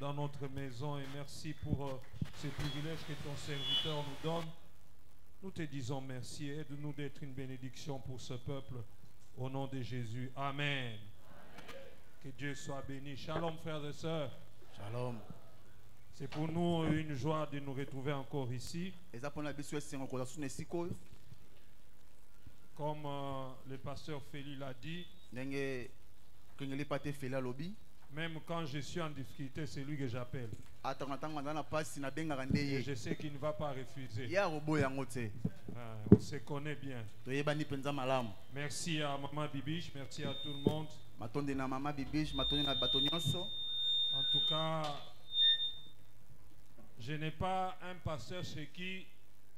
dans notre maison et merci pour ces privilèges que ton serviteur nous donne. Nous te disons merci. Aide-nous d'être une bénédiction pour ce peuple. Au nom de Jésus. Amen. Que Dieu soit béni. Shalom, frères et sœurs. Shalom. C'est pour nous une joie de nous retrouver encore ici. Comme le pasteur Félix l'a dit, même quand je suis en difficulté, c'est lui que j'appelle. Et je sais qu'il ne va pas refuser. On se connaît bien. Merci à Maman Bibiche, merci à tout le monde. En tout cas, je n'ai pas un pasteur chez qui,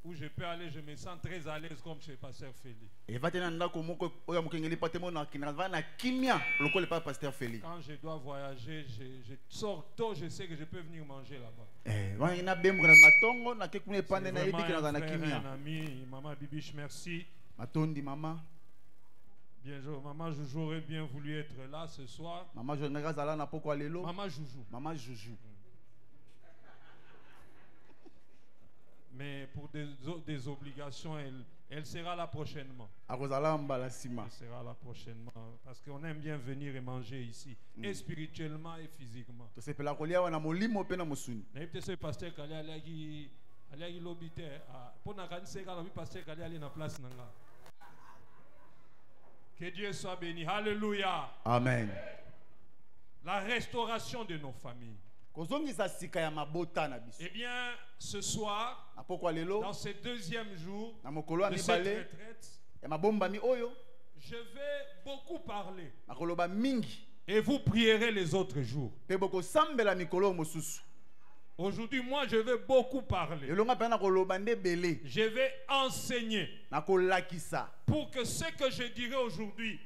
où je peux aller, je me sens très à l'aise comme chez pasteur Félix. Quand je dois voyager, je sors tôt, je sais que je peux venir manger là-bas. C'est vraiment un ami, Maman Bibiche, merci. Bien joué. Maman Joujou aurait bien voulu être là ce soir. Maman Joujou. Maman Joujou. Mais pour des obligations, elle sera là prochainement. Elle sera là prochainement. Parce qu'on aime bien venir et manger ici. Et spirituellement et physiquement. Ce pasteur qui allait l'obiter. Pour pasteur qui allait dans la place. Que Dieu soit béni. Alléluia. Amen. La restauration de nos familles. Eh bien, ce soir, dans ce deuxième jour de cette retraite, je vais beaucoup parler. Et vous prierez les autres jours. Aujourd'hui, moi, je vais beaucoup parler. Je vais enseigner pour que ce que je dirai aujourd'hui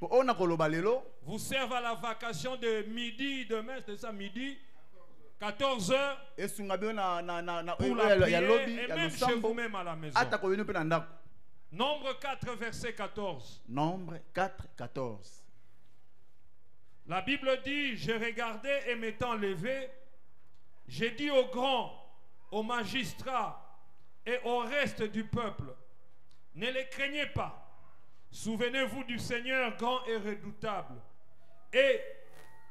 vous serve à la vacation de midi, demain, c'est ça, midi 14h pour la prière et même chez vous-même à la maison. Nombre 4, verset 14. Nombre 4, 14. La Bible dit, je regardais et m'étant levé, j'ai dit aux grands, aux magistrats et au reste du peuple, ne les craignez pas. Souvenez-vous du Seigneur grand et redoutable et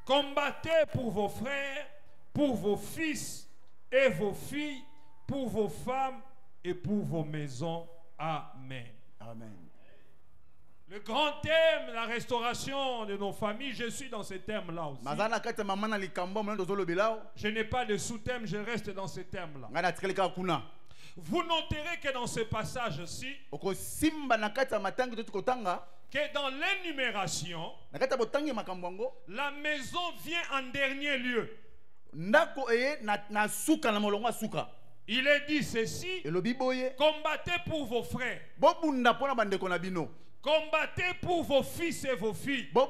combattez pour vos frères, pour vos fils et vos filles, pour vos femmes et pour vos maisons. Amen. Amen. Le grand thème, la restauration de nos familles, je suis dans ce thème-là aussi. Je n'ai pas de sous-thème, je reste dans ce thème-là. Vous noterez que dans ce passage-ci, que dans l'énumération, la maison vient en dernier lieu. Il est dit ceci, combattez pour vos frères, combattez pour vos fils et vos filles, pour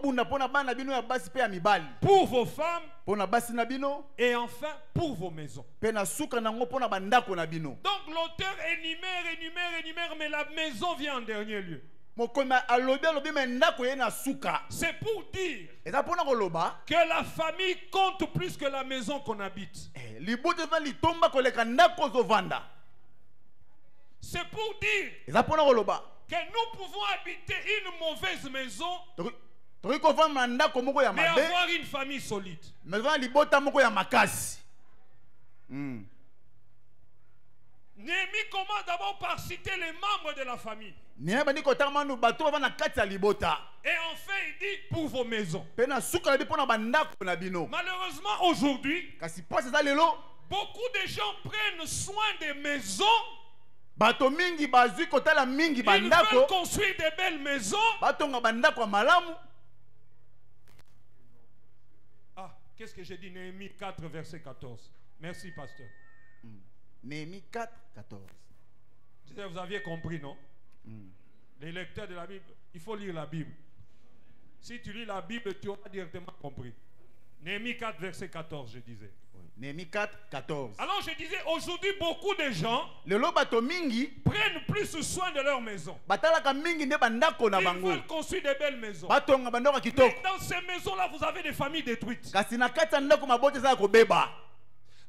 vos femmes, et enfin pour vos maisons. Donc l'auteur énumère, mais la maison vient en dernier lieu. C'est pour dire que la famille compte plus que la maison qu'on habite. C'est pour dire que nous pouvons habiter une mauvaise maison mais avoir une famille solide. Néhémie commence d'abord par citer les membres de la famille. Et enfin il dit pour vos maisons. Malheureusement aujourd'hui, beaucoup de gens prennent soin des maisons. Ils veulent construire des belles maisons. Ah, qu'est-ce que j'ai dit? Néhémie 4 verset 14. Merci pasteur. Néhémie 4, 14. Vous aviez compris, non? Les lecteurs de la Bible, il faut lire la Bible. Si tu lis la Bible, tu auras directement compris. Néhémie 4, verset 14, je disais. Néhémie 4, 14. Alors je disais, aujourd'hui, beaucoup de gens prennent plus soin de leur maison. Ils veulent construire des belles maisons. Mais dans ces maisons-là, vous avez des familles détruites.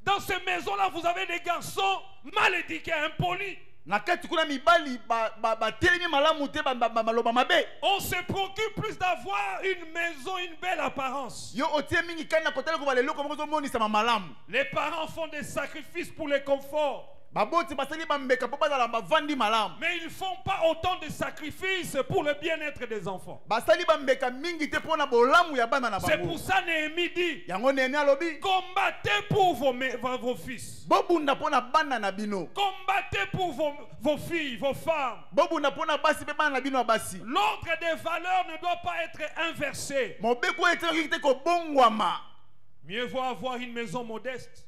Dans ces maisons-là, vous avez des garçons mal éduqués, impolis. On se préoccupe plus d'avoir une maison, une belle apparence. Les parents font des sacrifices pour le confort. Mais ils ne font pas autant de sacrifices pour le bien-être des enfants. C'est pour ça que Néhémie dit, combattez pour vos fils. Combattez pour vos filles, vos femmes. L'ordre des valeurs ne doit pas être inversé. Mieux vaut avoir une maison modeste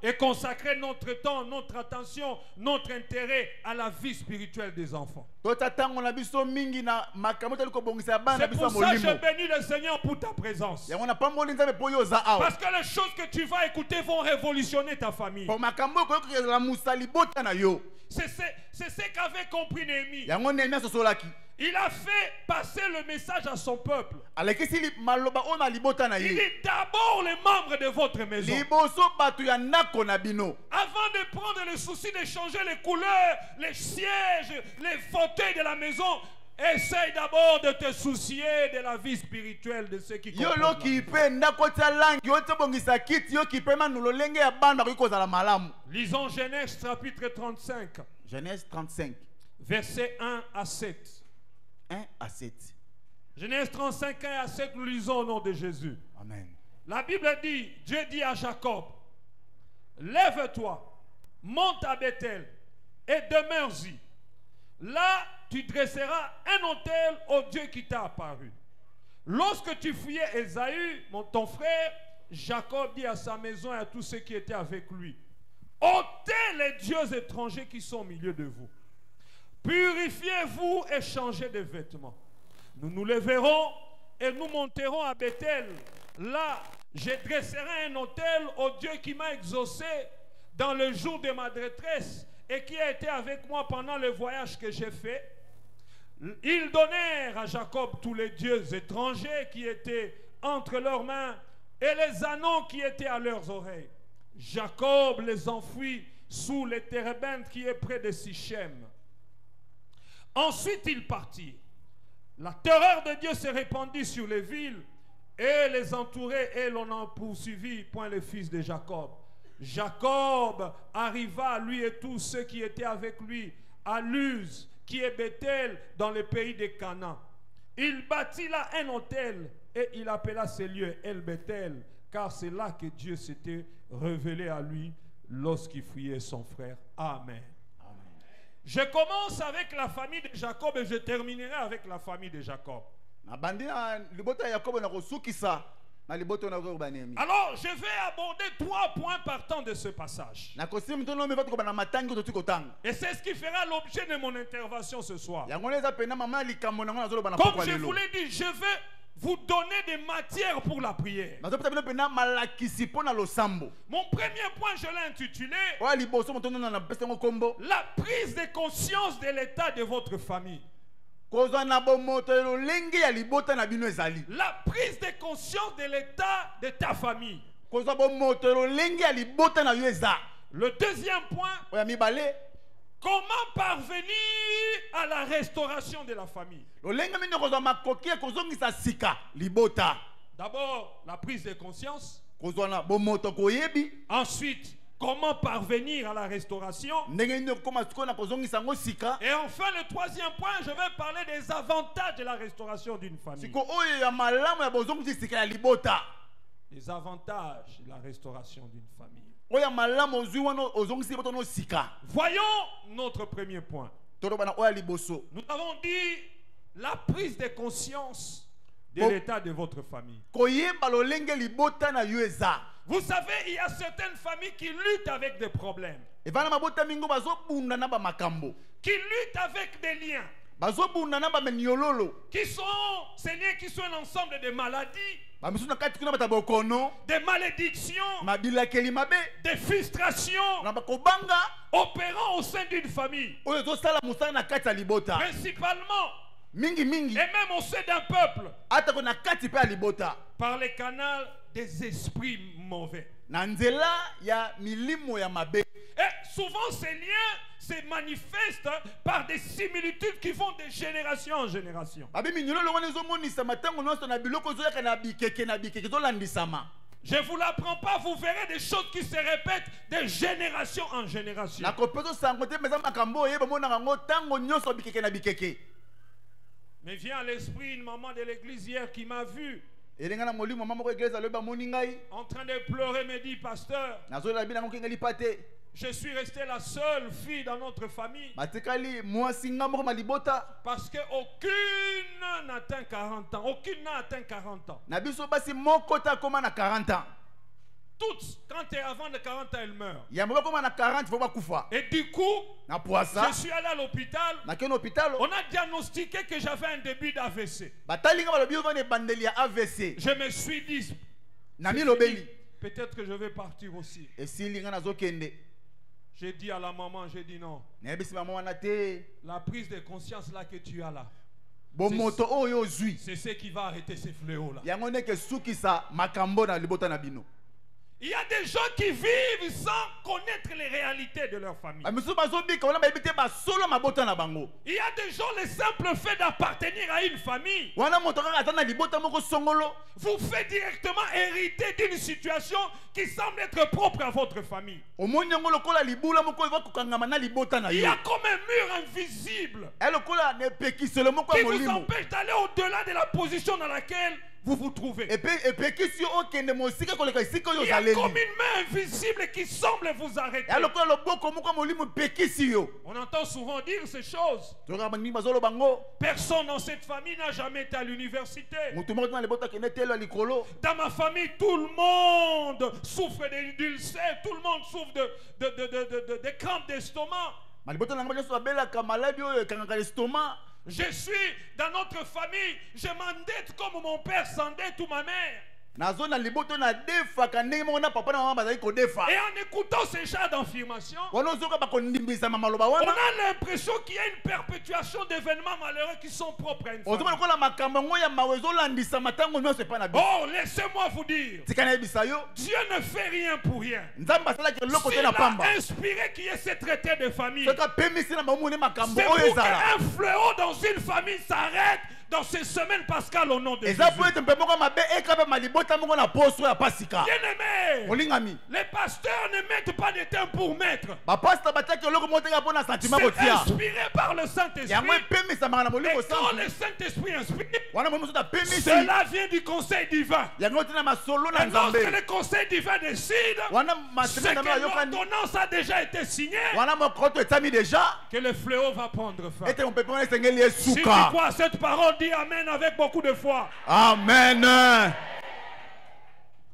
et consacrer notre temps, notre attention, notre intérêt à la vie spirituelle des enfants. C'est pour ça que je bénis le Seigneur pour ta présence. Parce que les choses que tu vas écouter vont révolutionner ta famille. C'est ce qu'avait compris Néhémie. Il a fait passer le message à son peuple. Il dit d'abord les membres de votre maison. Avant de prendre le souci de changer les couleurs, les sièges, les fauteuils de la maison, essaye d'abord de te soucier de la vie spirituelle de ceux qui comprennent. Lisons Genèse chapitre 35. Genèse 35. Versets 1 à 7. 1 à 7. Genèse 35, 1 à 7, nous lisons au nom de Jésus. Amen. La Bible dit, Dieu dit à Jacob, lève-toi, monte à Bethel et demeure-y. Là, tu dresseras un autel au Dieu qui t'a apparu. Lorsque tu fouillais Ésaü, ton frère, Jacob dit à sa maison et à tous ceux qui étaient avec lui, ôtez les dieux étrangers qui sont au milieu de vous. Purifiez-vous et changez de vêtements. Nous nous lèverons et nous monterons à Bethel. Là, je dresserai un autel au Dieu qui m'a exaucé dans le jour de ma détresse et qui a été avec moi pendant le voyage que j'ai fait. Ils donnèrent à Jacob tous les dieux étrangers qui étaient entre leurs mains et les anneaux qui étaient à leurs oreilles. Jacob les enfouit sous les térébintes qui est près de Sichem. Ensuite, ils partirent. La terreur de Dieu s'est répandue sur les villes et les entourait, et l'on en poursuivit, point les fils de Jacob. Jacob arriva, lui et tous ceux qui étaient avec lui, à Luz, qui est Bethel, dans le pays de Canaan. Il bâtit là un autel et il appela ce lieu El Bethel, car c'est là que Dieu s'était révélé à lui lorsqu'il fuyait son frère. Amen. Je commence avec la famille de Jacob et je terminerai avec la famille de Jacob. Alors, je vais aborder 3 points partant de ce passage. Et c'est ce qui fera l'objet de mon intervention ce soir. Comme je vous l'ai dit, je vais vous donner des matières pour la prière. Mon premier point, je l'ai intitulé la prise de conscience de l'état de votre famille. La prise de conscience de l'état de ta famille. Le deuxième point, comment parvenir à la restauration de la famille? D'abord, la prise de conscience. Ensuite, comment parvenir à la restauration? Et enfin, le troisième point, je vais parler des avantages de la restauration d'une famille. Les avantages de la restauration d'une famille. Voyons notre premier point. Nous avons dit la prise de conscience de l'état de votre famille. Vous savez, il y a certaines familles qui luttent avec des problèmes, qui luttent avec des liens, qui sont un ensemble de maladies, des malédictions, des frustrations opérant au sein d'une famille, principalement et même au sein d'un peuple, par les canaux des esprits mauvais. na nzela ya milimo ya mabe. Et souvent ces liens se manifestent par des similitudes qui vont de génération en génération. Babi minyolo longo nezomonisa matango nyonso na biloko zoyaka na bikeke zolandisama. Je ne vous l'apprends pas, vous verrez des choses qui se répètent de génération en génération. Na kopeto sangote meza makambo yeba mona ngo tango nyonso bikeke na bikeke. Mais vient à l'esprit une maman de l'église hier qui m'a vu Elenga na molimo mama ko eglise aloba moni ngai. en train de pleurer, me dit, pasteur, Nazola bina ngo ngali pate. je suis restée la seule fille dans notre famille Matekali mwasi ngamo ko malibota. parce qu'aucune n'atteint 40 ans. Aucune n'a atteint 40 ans. Na biso basi moko ta koma na 40 ans. Toutes, quand tu es avant de 40 ans, elles meurent. Ya moko koma na 40 faut ba kufa. Et du coup, Na poisa. je suis allé à l'hôpital. Na keno hôpital. On a diagnostiqué que j'avais un début d'AVC. Batalinga balobi ko ne bandeli ya AVC. Je me suis dit, Na mi lobeli. peut-être que je vais partir aussi. Esilinga na zokende. J'ai dit à la maman, j'ai dit non. Na bisi mama wana te. La prise de conscience là que tu as là, Bo moto oyo zui. c'est ce qui va arrêter ces fléaux là. Yango ne ke sukisa makambo na libota na bino. Il y a des gens qui vivent sans connaître les réalités de leur famille. Ba misu bazobika wana ba bite ba solo mabota na bango. Il y a des gens, le simple fait d'appartenir à une famille Wana moto kaka atana libota moko songolo. vous fait directement hériter d'une situation qui semble être propre à votre famille. Omoni yango lokola libula moko eva kokangama na libota na Il y yo. a comme un mur invisible E lokola ne pekiselo moko qui ya vous molimo. empêche d'aller au-delà de la position dans laquelle vous vous trouvez. E pekisi yo okende mosika koleka esika oyo Il y a ozaleli. comme une main invisible qui semble vous arrêter. E lokola loboko moko ya molimo pekisi yo. On entend souvent dire ces choses. Toka bangi bazolo bango. Personne dans cette famille n'a jamais été à l'université. Mutu moko na libota kende telo likolo. Dans ma famille, tout le monde souffre d'ulcères, tout le monde souffre de crampes d'estomac. Malibota na ngaba so abelaka maladi oyo ekangaka l'estomac. Je suis dans notre famille, je m'endette comme mon père s'endette ou ma mère. Nazo na liboto na defa ka ndenge moko na papa na mama bazali kodefa. Et en écoutant ces genres d'affirmations, Wana ozoka bakondimbisa maloba on wana. a l'impression qu'il y a une perpétuation d'événements malheureux qui sont propres à une Ozoma famille. lokola makambo ngo ya mawe ezolandisa matango nyonso epa na biso. Oh, laissez-moi vous dire, Tika na yebisa yo. Dieu ne fait rien pour rien. Nzambe asalaki eloko te S'il na a pamba. inspiré qu'il y ait ce traité de famille, Soki apemisi na bamoni makambo c'est oyo pour ezala. qu'un fléau dans une famille s'arrête dans ces semaines pascales au nom de Jésus. Eza po ete mpe moko mabe ekabe malibota moko na poso ya pasika. Bien-aimés, Molingami. les pasteurs ne mettent pas de temps pour mettre. Bapasta batiaki eloko moko teka mpona sentiment C'est kotia. inspiré par le Saint-Esprit. Yango epemisama na Et molimo quand santu. le Saint-Esprit inspire, Wana molimo soki apemisi. cela vient du conseil divin. Yango tina masolo na Et lorsque Nzambe. le conseil divin décide, Wana c'est maseme na que yokani. l'ordonnance a déjà été signée, Wana mokoto etami déjà. que le fléau va prendre fin. Ete mopepe wana esengeli Si tu esuka. crois à cette parole, dis Amen avec beaucoup de foi. Amen.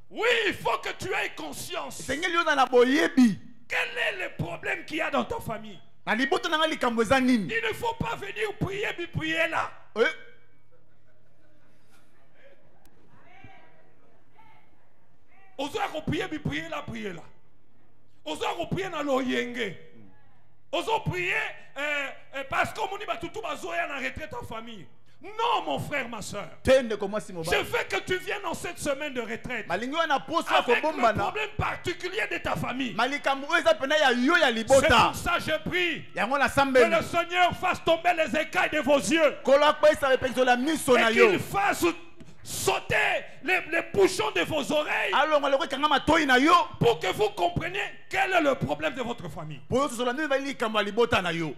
Oui, il faut que tu aies conscience. Esengeli yo na boyebi. Quel est le problème qu'il y a dans ta famille? Na liboto na nga likambo eza nini? Il ne faut pas venir prier, puis prier là. Eh, Ozoa ko prier, puis prier là, prier là. Ozoa ko prier dans l'oyenge. Ozo prier parce qu'on dit que tout bazoya na retraite en famille. Non, mon frère, ma soeur. tende koma si Je mobali. veux que tu viennes dans cette semaine de retraite Malingi wana poso ya avec le kobombana. problème particulier de ta famille. Malikambo oyo eza pena ya yo ya C'est libota. pour ça que je prie Yango na que sambeli. le Seigneur fasse tomber les écailles de vos yeux Kolo akwesa repekiso la miso na et yo. qu'il fasse sauter les bouchons de vos oreilles Alonga loko kanga matoi na yo. pour que vous compreniez quel est le problème de votre famille. Po yo sosola nini bali likambo ya libota na yo.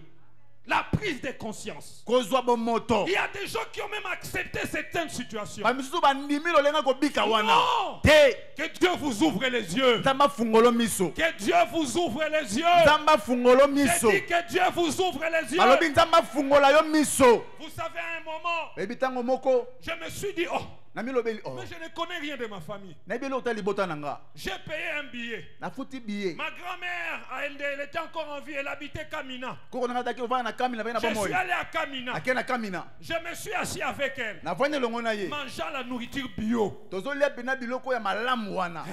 La prise de conscience. Kozwa bomoto. Il y a des gens qui ont même accepté certaines situations. Bamisusu bandimi lolenga kobika wana. Non! Te. Que Dieu vous ouvre les yeux. Nzamba fungolo miso. Que Dieu vous ouvre les yeux. Nzamba fungolo miso. J'ai dit que Dieu vous ouvre les Alobi yeux. nzamba fungola yo miso. Vous savez, à un moment, Ebi tango moko. je me suis dit, oh, Na milobeli oh. mais je ne connais rien de ma famille. Na ebeli ota libota nanga. J'ai payé un billet. Na futi biye. Ma grand-mère, elle était encore en vie, elle habitait Kamina. Koko nanga taki ovana na kamina bana Je bomoy. suis allé à Kamina. Akena kamina. Je me suis assis avec elle, Na vanye longo na ye. mangeant la nourriture bio. Tozolia pena biloko ya malamu wana.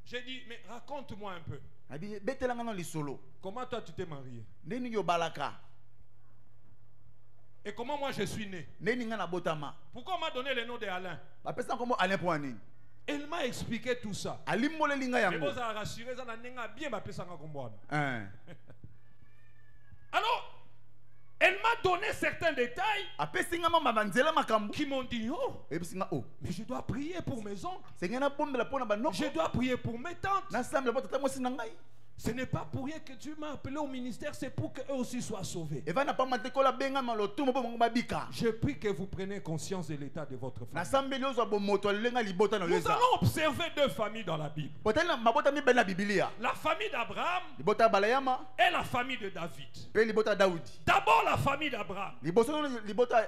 J'ai dit, mais raconte-moi un peu. Abi betelanga no lisolo. Comment toi tu t'es marié? Neni yo balaka. Et comment moi je suis né? Neni nga na botama. Pourquoi on m'a donné le nom de Alain? Bapesa komo Alain Poani. Elle m'a expliqué tout ça. alimbolelinga Mais yango vous avez rassuré, ça n'a bien bapesanga comprendre. hein Alors, elle m'a donné certains détails apesinga mama banzela makambo qui m'ont dit, oh, ebisinga oh mais je dois prier pour mes oncles. sengena bombela pona banoko Je dois prier pour mes tantes. na sambela pota tamosi na ngai Ce n'est pas pour rien que tu m'as appelé au ministère, c'est pour qu'eux aussi soient sauvés. evana pa matekola benga malotumo bo bango babika Je prie que vous preniez conscience de l'état de votre na famille. sambeli ozo bomoto lenga libota na Nous leza allons observer deux familles dans la Bible. potela mabota mibeli na biblia La famille d'Abraham libota balayama et la famille de David. pe libota daudi D'abord la famille d'Abraham. liboso libota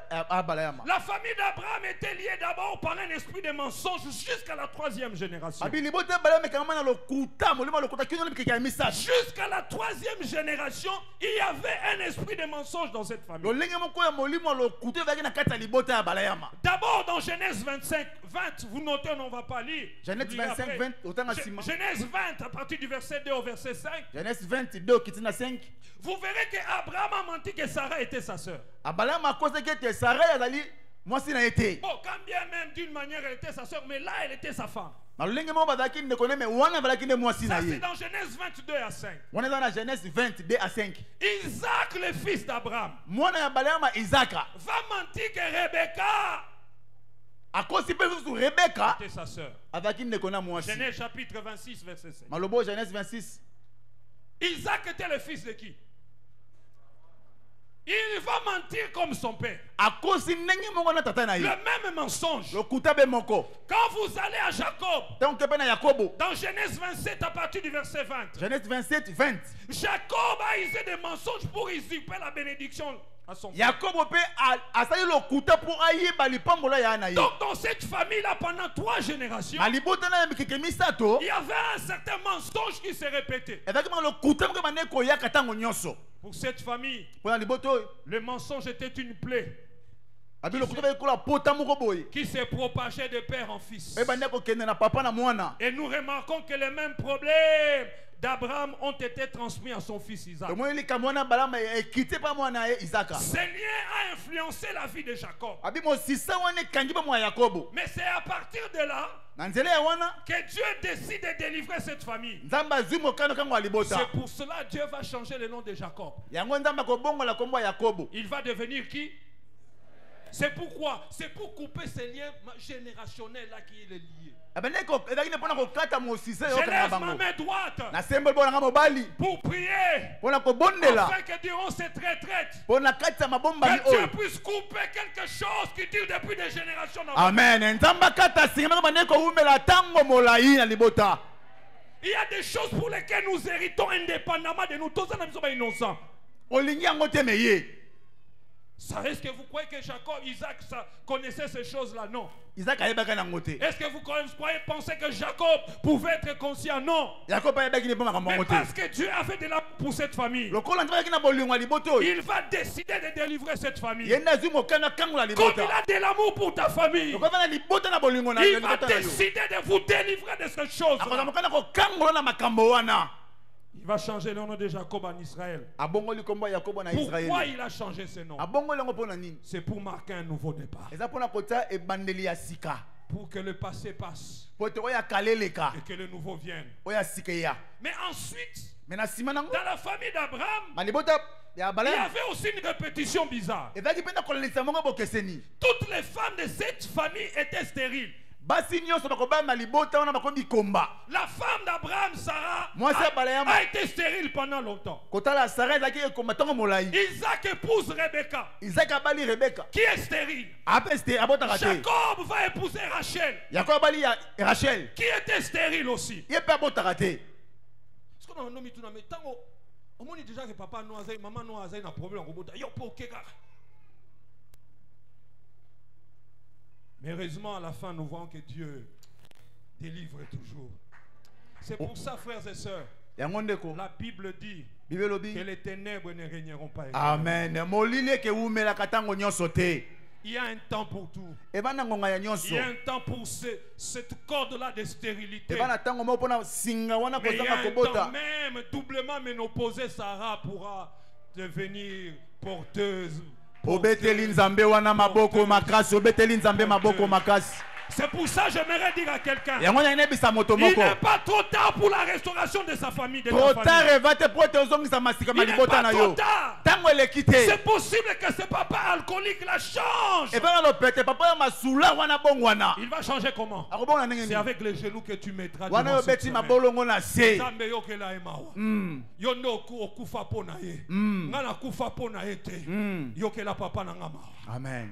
balayama La famille d'Abraham était liée d'abord par un esprit de mensonge jusqu'à la troisième génération. abi libota balayama kama na lokuta molima lokuta kino libike ya misasa Jusqu'à la troisième génération, il y avait un esprit de mensonge dans cette famille. lolenge moko ya molimo lokuta vaki na kata libota ya balayama D'abord dans Genèse 25, 20, vous notez, on ne va pas lire. Genèse Lire 25, après. 20, autant à Simon. Genèse 20, à partir du verset 2 au verset 5, Genèse 22 kitina 5 vous verrez qu'Abraham a menti que Sarah était sa sœur. abalayama akosa kete Sarah yazali mwasi na ete Bon, quand bien même d'une manière elle était sa sœur, mais là elle était sa femme. na lolenge moko bazalaki ndeko ne me wana bazalaki nde mwasi na Ça c'est ye dans Genèse 22 à 5. wana eza na Genèse 22 à 5 Isaac, le fils d'Abraham, mwana ya balayama Isaka va mentir que Rebecca akosi mpe susu Rebeka était sa sœur. azalaki ndeko na mwasi Genèse chapitre 26, verset 5. malobo Genèse 26 Isaac était le fils de qui? Il va mentir comme son père. akosi ndenge moko na tata na Le ye même mensonge. lokuta be moko Quand vous allez à Jacob, ntango mpe na Yakobo dans Genèse 27 à partir du verset 20, Genèse 27 20 Jacob a usé des mensonges pour usurper la bénédiction à son fils. Yakobo mpe asali lokuta mpo ayeba lipambola ya na ye Donc dans cette famille-là, pendant 3 générations, na libota na ya mikeke misato il y avait un certain mensonge qui se répétait. ezalaki maka lokuta moko bande koyaka ntango nyonso Pour cette famille, mpo na libota oyo le mensonge était une plaie abi lokuta mpe ekola pota moko boye qui s'est propagée de père en fils. ebande kokende na papa na mwana Et nous remarquons que les mêmes problèmes d'Abraham ont été transmis à son fils Isaac. omoni likambo wana balama ekiti mpa mwana na ye Isaka Ce lien a influencé la vie de Jacob. abi mosisa wana ekangi mpe mwa Yakobo Mais c'est à partir de là na nzela ya wana que Dieu décide de délivrer cette famille. nzambe azwi mokano kango ya libota C'est pour cela que Dieu va changer le nom de Jacob. yango nzambe akobongola kombo ya Yakobo Il va devenir qui? C'est pourquoi? C'est pour couper ces liens générationnels là qui est lié. ezalaki ne mpona kokata mosisa Je eyokana lève ma bango main droite nasembo bonanga mobali pour prier mpona kobondela afin que durant cette retraite, mpona kati ya mabombami que Dieu oyo puisse couper quelque chose qui dure depuis des générations. amen nzambe akata singa moko bande kowumela ntango molai na libota Il y a des choses pour lesquelles nous héritons indépendamment de nous. Tous en sommes innocents. olingi yango te meye Ça est-ce que vous croyez que Jacob, Isaac ça, connaissait ces choses-là? Non. Isaka ayebaka nango te Est-ce que vous croyez penser que Jacob pouvait être conscient? Non. Yakobo ayebaki ne mpo makambo Mais yango parce te que Dieu a fait de la pour cette famille, lokola nzambe ayaki na bolingo ya libota oyo il va décider de délivrer cette famille. ye nde azwi mokano akangola Comme il libota a de l'amour pour ta famille, lokola na libota na bolingo na il va libota na yo décider de vous délivrer de ces choses. akozala mokano kokangola na makambo wana Il va changer le nom de Jacob en Israël. abongoli kombo ya Yakobo na Pourquoi Israeli il a changé ce nom? abongoli yango mpo na nini C'est pour marquer un nouveau départ. eza mpona kotia ebandeli ya sika Pour que le passé passe po te oyo akala eleka et que le nouveau vienne. oyo ya sika eya Mais ensuite, me na nsima nango dans la famille d'Abraham, na libota ya il y balaya avait aussi une répétition bizarre. ezalaki mpe na kolalisa moko bokeseni Toutes les femmes de cette famille étaient stériles. basi nyonso bakobala na libota wana bakomi bikomba La femme d'Abraham, Sarah, Moi, c'est Balayama. a été stérile pendant longtemps. kotala Sara ezalaki ekomba ntango molai Isaac épouse Rebecca, Isaki abali Rebeka qui est stérile. ape abotaka te Jacob va épouser Rachel, Yakobo abali ya Rachel qui était stérile aussi. ye mpe abotaka te Est-ce qu'on a un homme qui mais tant on dit déjà que papa no azai, maman no azai na problème en robota. Yo pour keka. Mais heureusement à la fin nous voyons que Dieu délivre toujours. C'est pour ça frères et sœurs, yango ndeko la Bible dit bible que elobi les ténèbres ne régneront pas. amen molili eke ewumelaka ntango nyonso te Il y a un temps pour tout. eva na ngonga ya Il nyonso y a un temps pour cette corde-là de stérilité. eva na ntango moko mpona singa wana Mais il y a kozanga un kobota temps même doublement ménopausée, Sarah pourra devenir porteuse. obeteli nzambe wana maboko makasi obeteli nzambe maboko makasi C'est pour ça que j'aimerais dire à quelqu'un, yango na nebisa moto il moko n'est pas trop tard pour la restauration de sa famille, de trop ta tard famille. eva te po te ozongisa masika Il n'est malibota pas na trop yo tard. ntango eleki te C'est possible que ce papa alcoolique la change. ebanga lopete papa ya masula wana bongwana Il va changer comment? akobonga ndenge C'est nini avec les genoux que tu mettras wana devant yo cette beti semaine. mabolongo na se Nzambe yokela ye mawa. Yo nde okufa po na ye. Nga nakufa po na ye te. Yokela papa na nga mawa. amen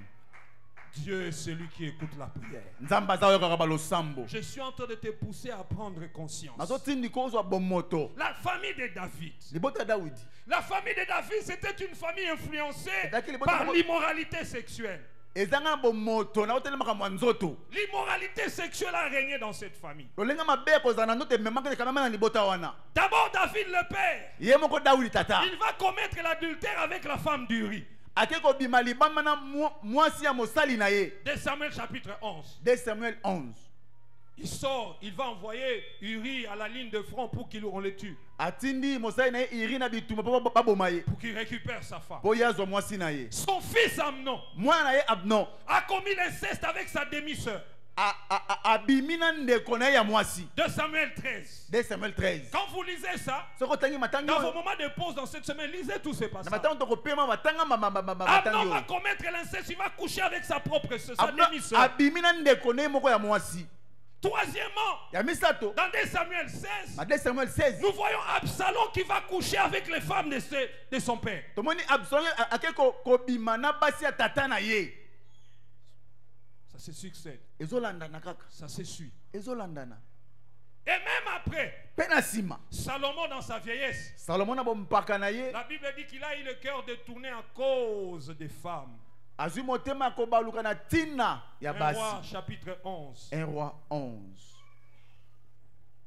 Dieu est celui qui écoute la prière. nzambe aza oyokaka balosambo Je suis en train de te pousser à prendre conscience. nazotindika ozwa bomoto La famille de David. libota ya dawidi La famille de David, c'était une famille influencée C'est-à-dire que par l'immoralité sexuelle. ezanga na bomoto naoteli makambo ya nzoto L'immoralité sexuelle a régné dans cette famille. lolenga mabe ya kozala na nzoto ememaka ekamama na libota wana D'abord, David le père, ye moko dawidi tata il va commettre l'adultère avec la femme d'Uri. ake kobima libamba na mwasi ya mosali na ye 2 Samuel chapitre 11. 2 Samuel 11 Il sort, il va envoyer Uri à la ligne de front pour qu'on le tue, atindi mosali na ye iri na bitumba mpo baboma ye pour qu'il récupère sa femme. mpo ye azwa mwasi na ye Son fils Amnon mwana na ye abnon a commis l'inceste avec sa demi-sœur. abimi na ndeko na ye ya mwasi 2 Samuel 13. 2 Samuel 13 Quand vous lisez ça, soki otangi matangi dans vos oyo moments de pause dans cette semaine, lisez tous ces na passages. matango tokopema matanga matangi Amnon va oyo commettre l'inceste, il va coucher avec sa propre sœur, sa Abnon demi-sœur. abimi na ndeko na ye moko ya mwasi Troisièmement, ya misato dans 2 Samuel 16, na 2 Samuel 16 nous voyons Absalom qui va coucher avec les femmes de son père. tomoni absalom ake kobima na basi ya tata na ye Ça se succède, ezolandana kaka ça se suit. ezolandana Et même après, mpe na nsima Salomon dans sa vieillesse, salomo na bompaka na ye la Bible dit qu'il a eu le cœur de tourner à cause des femmes. azwi motema kobaluka na ntina ya 1 Roi basi chapitre 11. 1 roi 11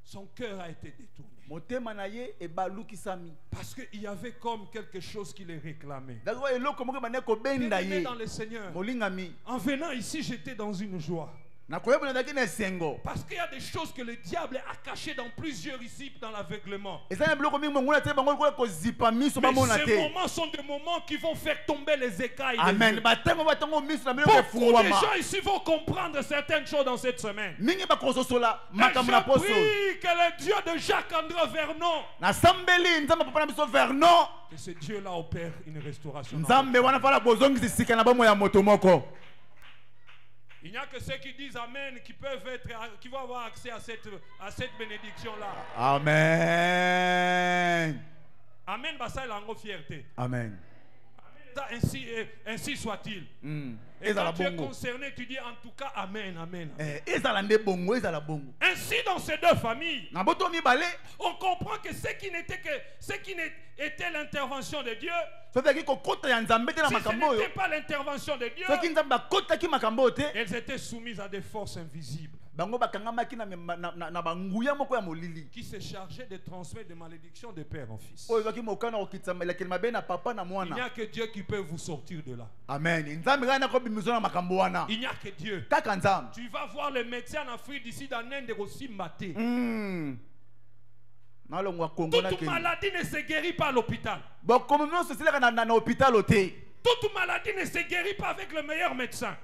Son cœur a été détourné. motema na ye ebalukisami Parce qu'il y avait comme quelque chose qui les réclamait. dazo eloko moko bande kobenda Bien-aimé ye dans le Seigneur, molingami en venant ici, j'étais dans une joie. nakoyeba nazalaki na esengo Parce qu'il y a des choses que le diable a cachées dans plusieurs ici, dans l'aveuglement. eza na biloko mingi monguna te bango lokola kozipa miso Mais bamona ces te moments sont des moments qui vont faire tomber les écailles. des amen yeux. batango batango miso na biloko Beaucoup de efungwama gens ici vont comprendre certaines choses dans cette semaine. mingi bakososola Et makambo na je poso prie que le Dieu de Jacques-André Vernon, nasambeli nzambe papa na biso vernon que ce Dieu-là opère une restauration. nzambe wana fala bozongisi sika na bomo ya moto moko Il n'y a que ceux qui disent Amen qui peuvent être, qui vont avoir accès à cette bénédiction-là. amen Amen, bah ça il a une fierté. amen Ça, ainsi soit-il. Et ezala quand tu es bongo concerné, tu dis en tout cas Amen, Amen. ezala nde bongo ezala bongo Ainsi dans ces deux familles, na boto mibale on comprend que ce qui était l'intervention de Dieu, sozalaki kokota ya nzambe te na si ce makambo oyo n'était pas l'intervention de Dieu, soki nzambe akotaki makambo oyo te elles étaient soumises à des forces invisibles bango bakangamaki na banguya moko ya molili qui se chargeaient de transmettre des malédictions de père en fils. oyo ezwaki mokana kokitisa elakeli mabe na papa na Il n'y mwana a que Dieu qui peut vous sortir de là. amen nzambe kaka nakobimiso na makambo wana Il n'y a que Dieu. kaka nzambe Tu vas voir les médecins en Afrique d'ici dans l'Inde aussi maté. nalongwa kongo Toute nakende maladie ne se guérit pas à l'hôpital. bokomi nyonso esilaka na hôpital te Toute maladie ne se guérit pas avec le meilleur médecin.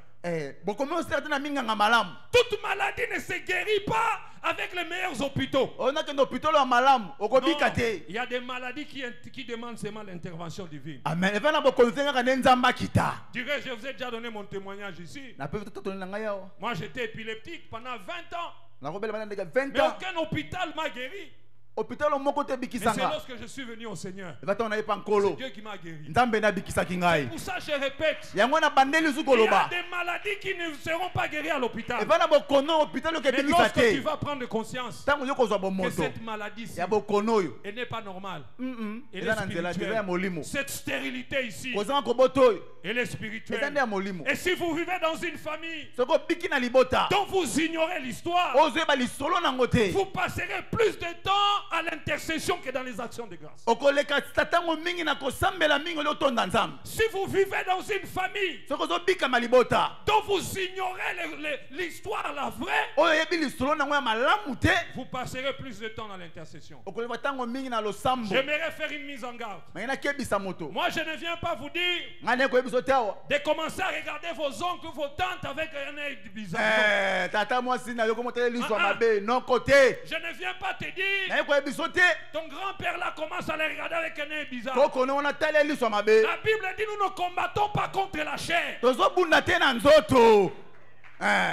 bokomi nyonso esilaka te na minganga malamu Toute maladie ne se guérit pas avec les meilleurs hôpitaux. oyo nakende hôpital ya malamu Non, okobika te il y a des maladies qui demandent seulement l'intervention divine. amen epai na bokomi te kaka nde nzambe akita Je vous ai déjà donné mon témoignage ici. na mpe tatoni na ngai awa Moi, j'étais épileptique pendant 20 ans. nakobela bana ndeka 20 Mais ans aucun hôpital m'a guéri. hôpital moko te Mais c'est ebikisanga lorsque je suis venu au Seigneur. eva ntango nayepa C'est nkolo Dieu qui m'a guéri. nzambe nde abikisaki ngai Pour ça, je répète. yango na bandeli lisu Il y a koloba des maladies qui ne seront pas guéries à l'hôpital. eva na bokono hôpital oyo Mais ebikisa lorsque tu te vas prendre conscience ntango oyo kozwa que bomoto cette maladie-ci, ya bokono oyo elle n'est pas normale. Elle eza est na nzela eza ya spirituelle. molimo Cette stérilité ici, kozanga koboto oyo elle est eza nde spirituelle. ya molimo Et si vous vivez dans une famille soki obiki na libota dont vous ignorez l'histoire, ozoyeba lisolo nango te vous passerez plus de temps à l'intercession que dans les actions de grâce. okoleka tatango mingi na kosambela mingi ole otonda nzambe Si vous vivez dans une famille soki ozobikama libota dont vous ignorez l'histoire, la vraie, oyo oyebi lisolo nango ya malamu te vous passerez plus de temps dans l'intercession. okoleka tango mingi na losambo J'aimerais faire une mise en garde. mangi nakebisa moto Moi, je ne viens pas vous dire ngai naye koyebiso te awa de commencer à regarder vos oncles, vos tantes avec un œil bizarre. tata mwasi na yo komotele liso ya Ah, ah. mabe non côté Je ne viens pas te dire naye koyebiso te ton grand-père là commence à les regarder avec un œil bizarre. tokone wana tala liso ya mabe La Bible dit nous ne combattons pas contre la chair. tozobunda te na nzoto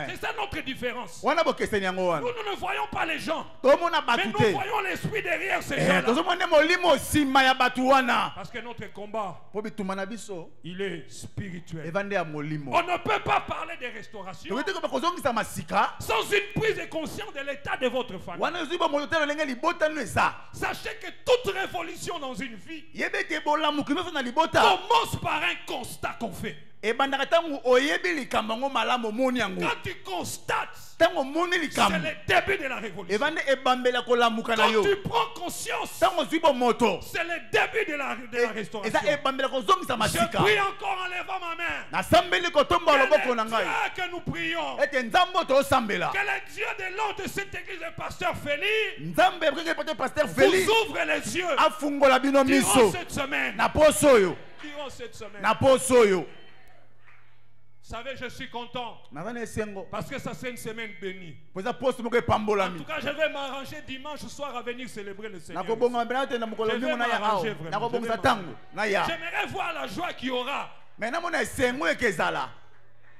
C'est ça notre différence. wana bokeseni yango Nous, wana nous ne voyons pas les gens, tomona mais bato nous te voyons l'esprit derrière ces gens-là. tozomona molimo nsima ya bato wana Parce que notre combat, mpo bituma na biso il est spirituel. eva nde ya molimo On ne peut pas parler de restauration tokoki te bakozongisa masika sans une prise de conscience de l'état de votre famille. wana ezwi bomoto te lolenge libota no eza Sachez que toute révolution dans une vie yebi ete bolamuki nyonso na libota commence par un constat qu'on fait. ebandaka ntango oyebi likambo yango malamu omoni yango Quand tu constates, ntango omoni c'est likambo le début de la révolution. eva nde ebambela kolamuka na Quand yo tu prends conscience, ntango ozwi bomoto c'est le début de la restauration. eza ebambela kozongisa Je masika prie encore en levant ma main. nasambeli kotomba Que loboko na le ngai Dieu que nous prions, ete nzambe oyo toosambela que le Dieu de l'ordre de cette église, le pasteur Félix, nzambe ekokeki epate paster vous feli ouvre les yeux afungola bino durant miso cette semaine. na poso oyo Durant cette semaine. na poso oyo Vous savez, je suis content naza na esengo parce que ça c'est une semaine bénie. po eza poso moko En epambolami tout cas, je vais m'arranger dimanche soir à venir célébrer le Seigneur. nakobonga mpena te na mokolo Je vais mingo naya awa m'arranger vraiment. nakobongisa Je vais ntango naya J'aimerais voir la joie qu'il y aura me namona esengo eke ezala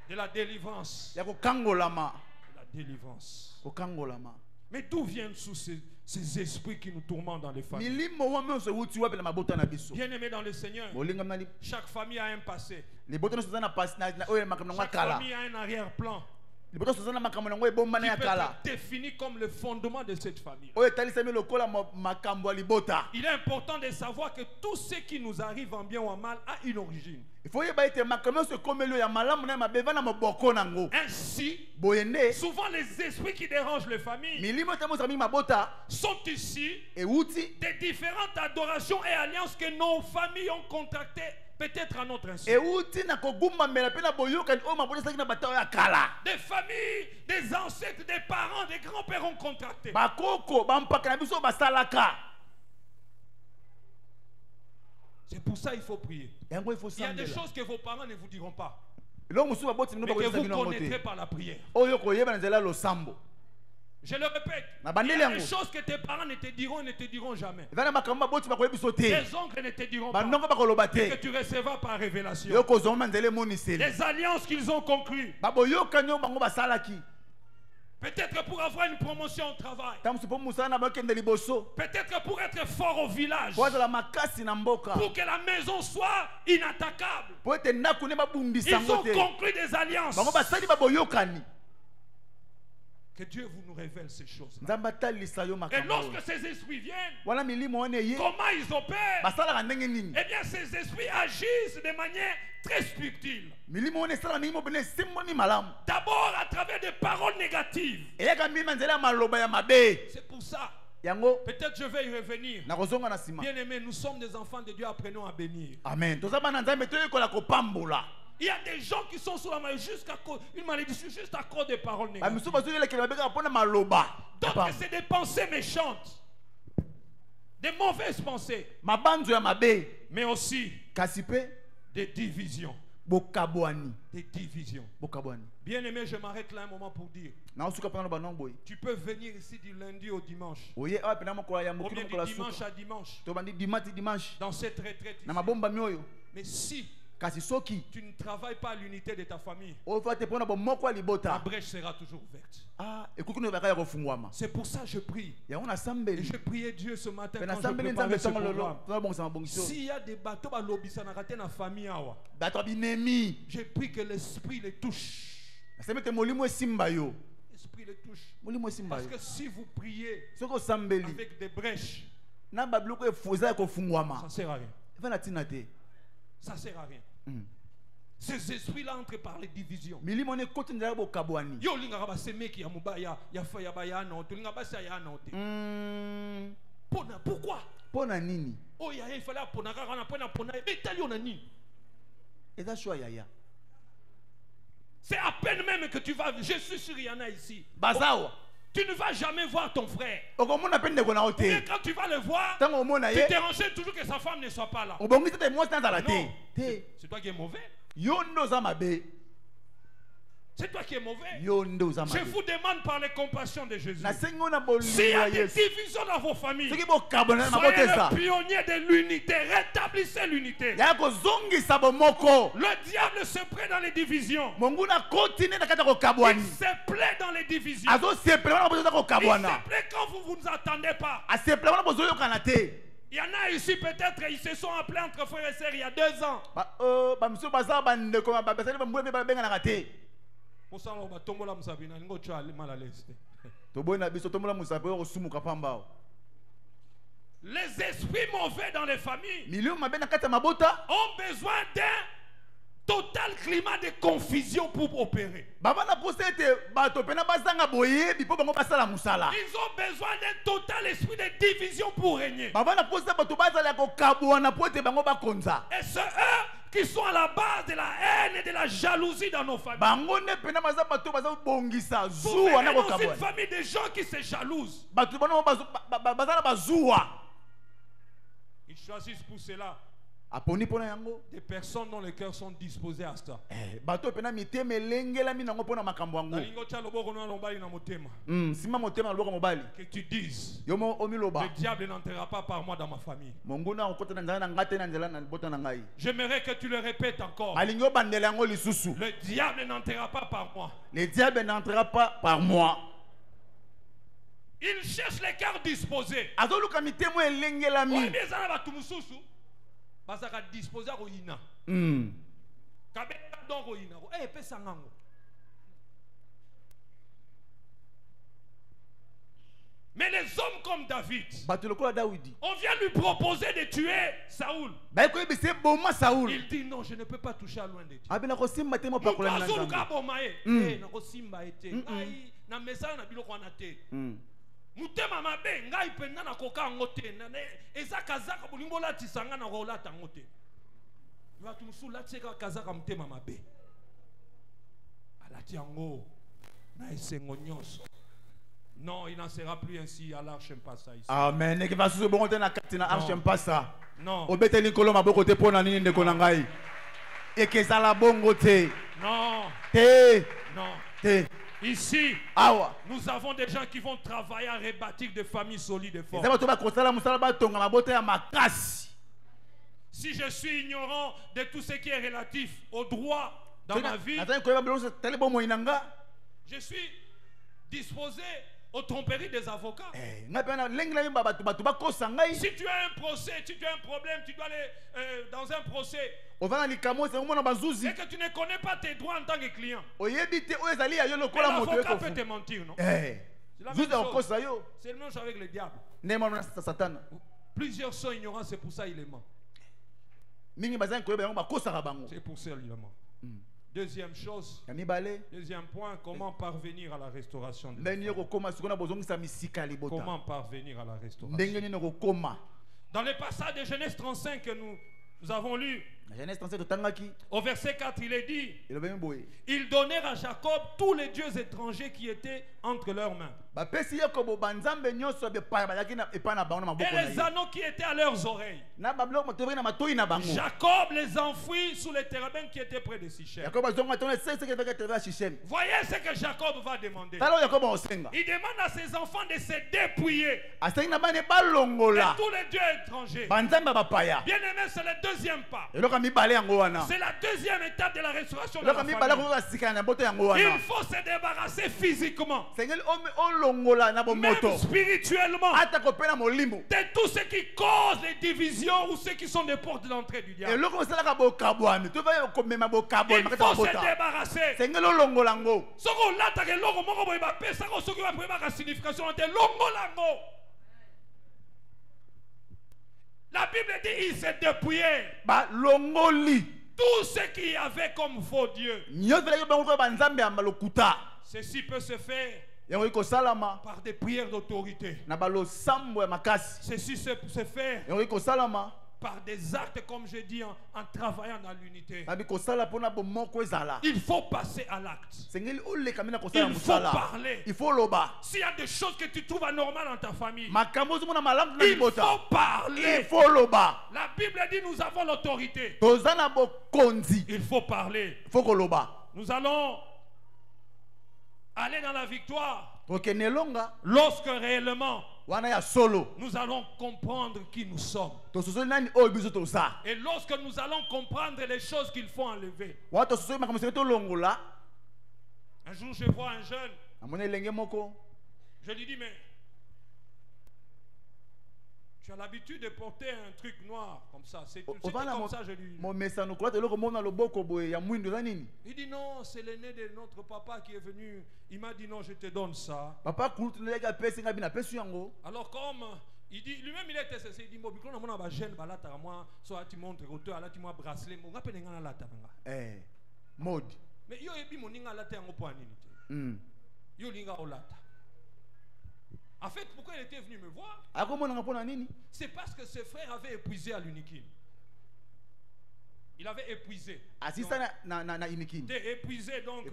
de la délivrance. ya kokangolama De la délivrance. kokangolama Mais d'où viennent tous ces esprits qui nous tourmentent dans les familles? milimo wami nyonso euti wapi na mabota na biso Bien-aimés dans le Seigneur, bolingami na chaque famille a un passé. libota nyonso eza na oyo makambo nango ya Chaque kala famille a un arrière-plan libota nyonso eza na makambo nango ebombana qui ya peut kala être défini comme le fondement de cette famille. oyo etalisami lokola makambo ya libota Il est important de savoir que tout ce qui nous arrive en bien ou en mal a une origine. ifo oyeba ete makambo nyonso ekomeli oyo ya malamu na ya mabe eva na moboko nango Ainsi, boye nde souvent les esprits qui dérangent les familles milimo etamosa mingi mabota sont ici euti des différentes adorations et alliances que nos familles ont contractées, peut-être à notre insu. euti na kogumbamela mpe na boyokani oyo mabota esalaki na bata oyo ya kala Des familles, des ancêtres, des parents, des grands-pères ont contracté. bakoko bampaka na biso oyo basalaka C'est pour ça qu'il faut prier. yango ifo Il y a des sambela choses que vos parents ne vous diront pas, eloko mosusu baboti bino mais que bakolisa vous bino yango connaîtrez te par la prière. oyo koyeba na nzela ya losambo Je le répète, Na il bandeli y a yango. des choses que tes parents ne te diront jamais. eza na makambo baboti bakoyebi biso te Tes oncles ne te diront pas, bandongo bakoloba que te tu recevras par révélation. yo kozongoma nzela emoniseli Les alliances qu'ils ont conclues, baboyokani oyo bango basalaki peut-être pour avoir une promotion au travail, ntango mosusu mpo mosala na bakende liboso peut-être pour être fort au village, po azala makasi na mboka pour que la maison soit inattaquable. po ete ndako ne babundisa Ils yango ont te conclu des alliances. bango basali baboyokani Que Dieu vous nous révèle ces choses. nzambe atalisa yo Et makambo oyo. lorsque ces esprits viennent, wana milimo wana eye comment ils opèrent? basalaka ndenge nini Eh bien, ces esprits agissent de manière très subtile. milimo wana esalaka ndenge mobene esimbwami malamu D'abord à travers des paroles négatives. eyaka mimi na nzela ya maloba ya mabe C'est pour ça, yango peut-être je vais y revenir. nakozonga na nsima Bien-aimés, nous sommes des enfants de Dieu, apprenons à bénir. amen toza bana nzambe toyekola kopambola Il y a des gens qui sont sous la malédiction jusqu'à cause une malédiction juste à cause des paroles négatives. bamisu bazoyelekela babekaka mpona maloba D'autres, c'est des pensées méchantes, des mauvaises pensées, mabanzo ya mabe mais aussi kasi mpe des divisions. bokabwani Des divisions. bokabwani Bien-aimé, je m'arrête là un moment pour dire, naosuka mpona loba nongo boye tu peux venir ici du lundi au dimanche, oye awa pena mokolo ya ou mokili bien mokolo du ya dimanche suka à dimanche, tobandi dimanche dimanche dans cette retraite na ici. mabombami oyo Mais si kasi soki tu ne travailles pas à l'unité de ta famille, ofa te mpona bomoko ya la libota brèche sera toujours ouverte. ekoki no ebaka ya kofungwama C'est pour ça que je prie. yango Et nasambeli je priais Dieu ce matin mpe quand je nasambeli préparais nzambe ce ntango lelo programme. tozabongisa mabongiso S'il y a des bateaux à l'obisana dans la famille, bato ya binemi je prie que l'esprit les touche. nasembi ete molimo esimba yo L'esprit les touche. molimo esimba Parce yo que si vous priez soki osambeli avec des brèches, na babiloko eza ya ça kofungwama ne sert à rien. eva na ntina te Ça ne sert à rien. Ces esprits-là entrent par les divisions. milimo wana ekoti nzela ya bokabwani Yo linga ba semeki ya mubaya ya fa ya bayana oto linga ba sa ya na ote. Pourquoi? Pona nini? Oh, il fallait pona pona. Mais tali on a ni. Et ça choix yaya. C'est à peine même que tu vas. Je suis sûr, il y en a ici. Bazawa. Tu ne vas jamais voir ton frère. Mais quand tu vas le voir, tu te renseignes toujours que sa femme ne soit pas là. Non. C'est toi qui es mauvais. C'est toi qui es mauvais. Je vous demande par les compassions de Jésus. S'il y a des divisions dans vos familles, soyez le pionnier de l'unité. Rétablissez l'unité. Le diable se plaît dans les divisions. Il se plaît dans les divisions. Il se plaît quand vous ne vous attendez pas. Il y en a ici peut-être, ils se sont appelés entre frères et sœurs il y a 2 ans. Pour ça, on va tomber là, Moussabina. On va aller mal à l'aise. Les esprits mauvais dans les familles ont besoin d'un total climat de confusion pour opérer. Ils ont besoin d'un total esprit de division pour régner. Et c'est eux qui sont à la base de la haine et de la jalousie dans nos familles. Vous verrez dans une famille de gens qui se jalousent. Ils choisissent pour cela des personnes dont les cœurs sont disposés à ça. Que tu dises, le diable n'entrera pas par moi dans ma famille. J'aimerais que tu le répètes encore. Le diable n'entrera pas par moi. Le diable n'entrera pas par moi. Il cherche les cœurs disposés. Bazaka disposé à Rohina. Kabeka donc Rohina. Eh, pesa ngango. Mais les hommes comme David, on vient lui proposer de tuer Saoul. Il dit non, je ne peux pas toucher à loin de Dieu. Mutema mabe ngai penda na koka ngote na eza kazaka bulimbo la tisanga na ko lata ngote batu musula tseka kazaka mutema mabe alati yango na esengo nyonso. Non, il n'en sera plus ainsi à l'Arche Mpassa ici. Amen. Et va se bon na katina Arche Mpassa. Non. Obeteli kolo maboko te pona nini ndeko na ngai. Et que ça la bongo te. Non. Te. Non. Te. Ici, nous avons des gens qui vont travailler à rebâtir des familles solides et fortes. Si je suis ignorant de tout ce qui est relatif au droit dans ma vie, je suis disposé aux tromperies des avocats. Si tu as un procès, si tu as un problème, tu dois aller dans un procès. Et que tu ne connais pas tes droits en tant que client. L'avocat peut te mentir, non? C'est la même chose. C'est le même chose avec le diable. Plusieurs sont ignorants, c'est pour ça il est mort. C'est pour ça il est mort. Deuxième chose, deuxième point, comment parvenir à la restauration de Comment parvenir à la restauration? Dans le passage de Genèse 35 que nous avons lu, au verset 4, il est dit, ils donnèrent à Jacob tous les dieux étrangers qui étaient entre leurs mains. Et les anneaux qui étaient à leurs oreilles. Jacob les enfouit sous les térébintes qui étaient près de Sichem. Voyez ce que Jacob va demander. Il demande à ses enfants de se dépouiller de tous les dieux étrangers. Bien aimé, c'est le deuxième pas. C'est la deuxième étape de la restauration de la famille. Il faut se débarrasser physiquement, même spirituellement, de tout ce qui cause les divisions ou ceux qui sont des portes d'entrée du diable. Il faut se débarrasser. La Bible dit il s'est dépouillé. Tout ce qu'il y avait comme faux Dieu. Ceci peut se faire yango ikosalama par des prières d'autorité. na balosambo ya makasi Ceci se fait yango ikosalama par des actes, comme je dis, en travaillant dans l'unité. na bikosala mpona bomoko ezala Il faut passer à l'acte. sengeli oleka mina kosala Il faut mosala parler. il faut loba S'il y a des choses que tu trouves anormales dans ta famille, makambo ozomona malamu na il libota faut il parler. faut loba La Bible dit nous avons l'autorité. toza na bokonzi Il faut parler. il faut koloba Nous allons aller dans la victoire tokende elonga lorsque réellement wana ya solo nous allons comprendre qui nous sommes. tososoli nani oyo biso toza Et lorsque nous allons comprendre les choses qu'il faut enlever. wana tososoli makambo senge tolongola Un jour, je vois un jeune, namoni elenge moko je lui dis, mais tu as l'habitude de porter un truc noir comme ça. C'était ovana comme ça, je lui dis. momesano kolata eloko mona loboko boye ya mwindo eza nini Il dit, non, c'est l'aîné de notre papa qui est venu. Il m'a dit, non, je te donne ça. papa kulutu ndenge apesi ngai bino apesi yango Alors comme il dit, lui-même il était cessé, il dit, bon, quand on a un jeune, balata moi, soit tu montres auteur, là tu moi bracelet, mon rappel n'est pas là. mode Mais yo ebi moninga lata yango po anini te. Yo linga olata. En fait, pourquoi il était venu me voir? akomonanga mpona nini C'est parce que ses frères avaient épuisé à l'unikin. Il avait épuisé. asisa na inikini T'es épuisé donc.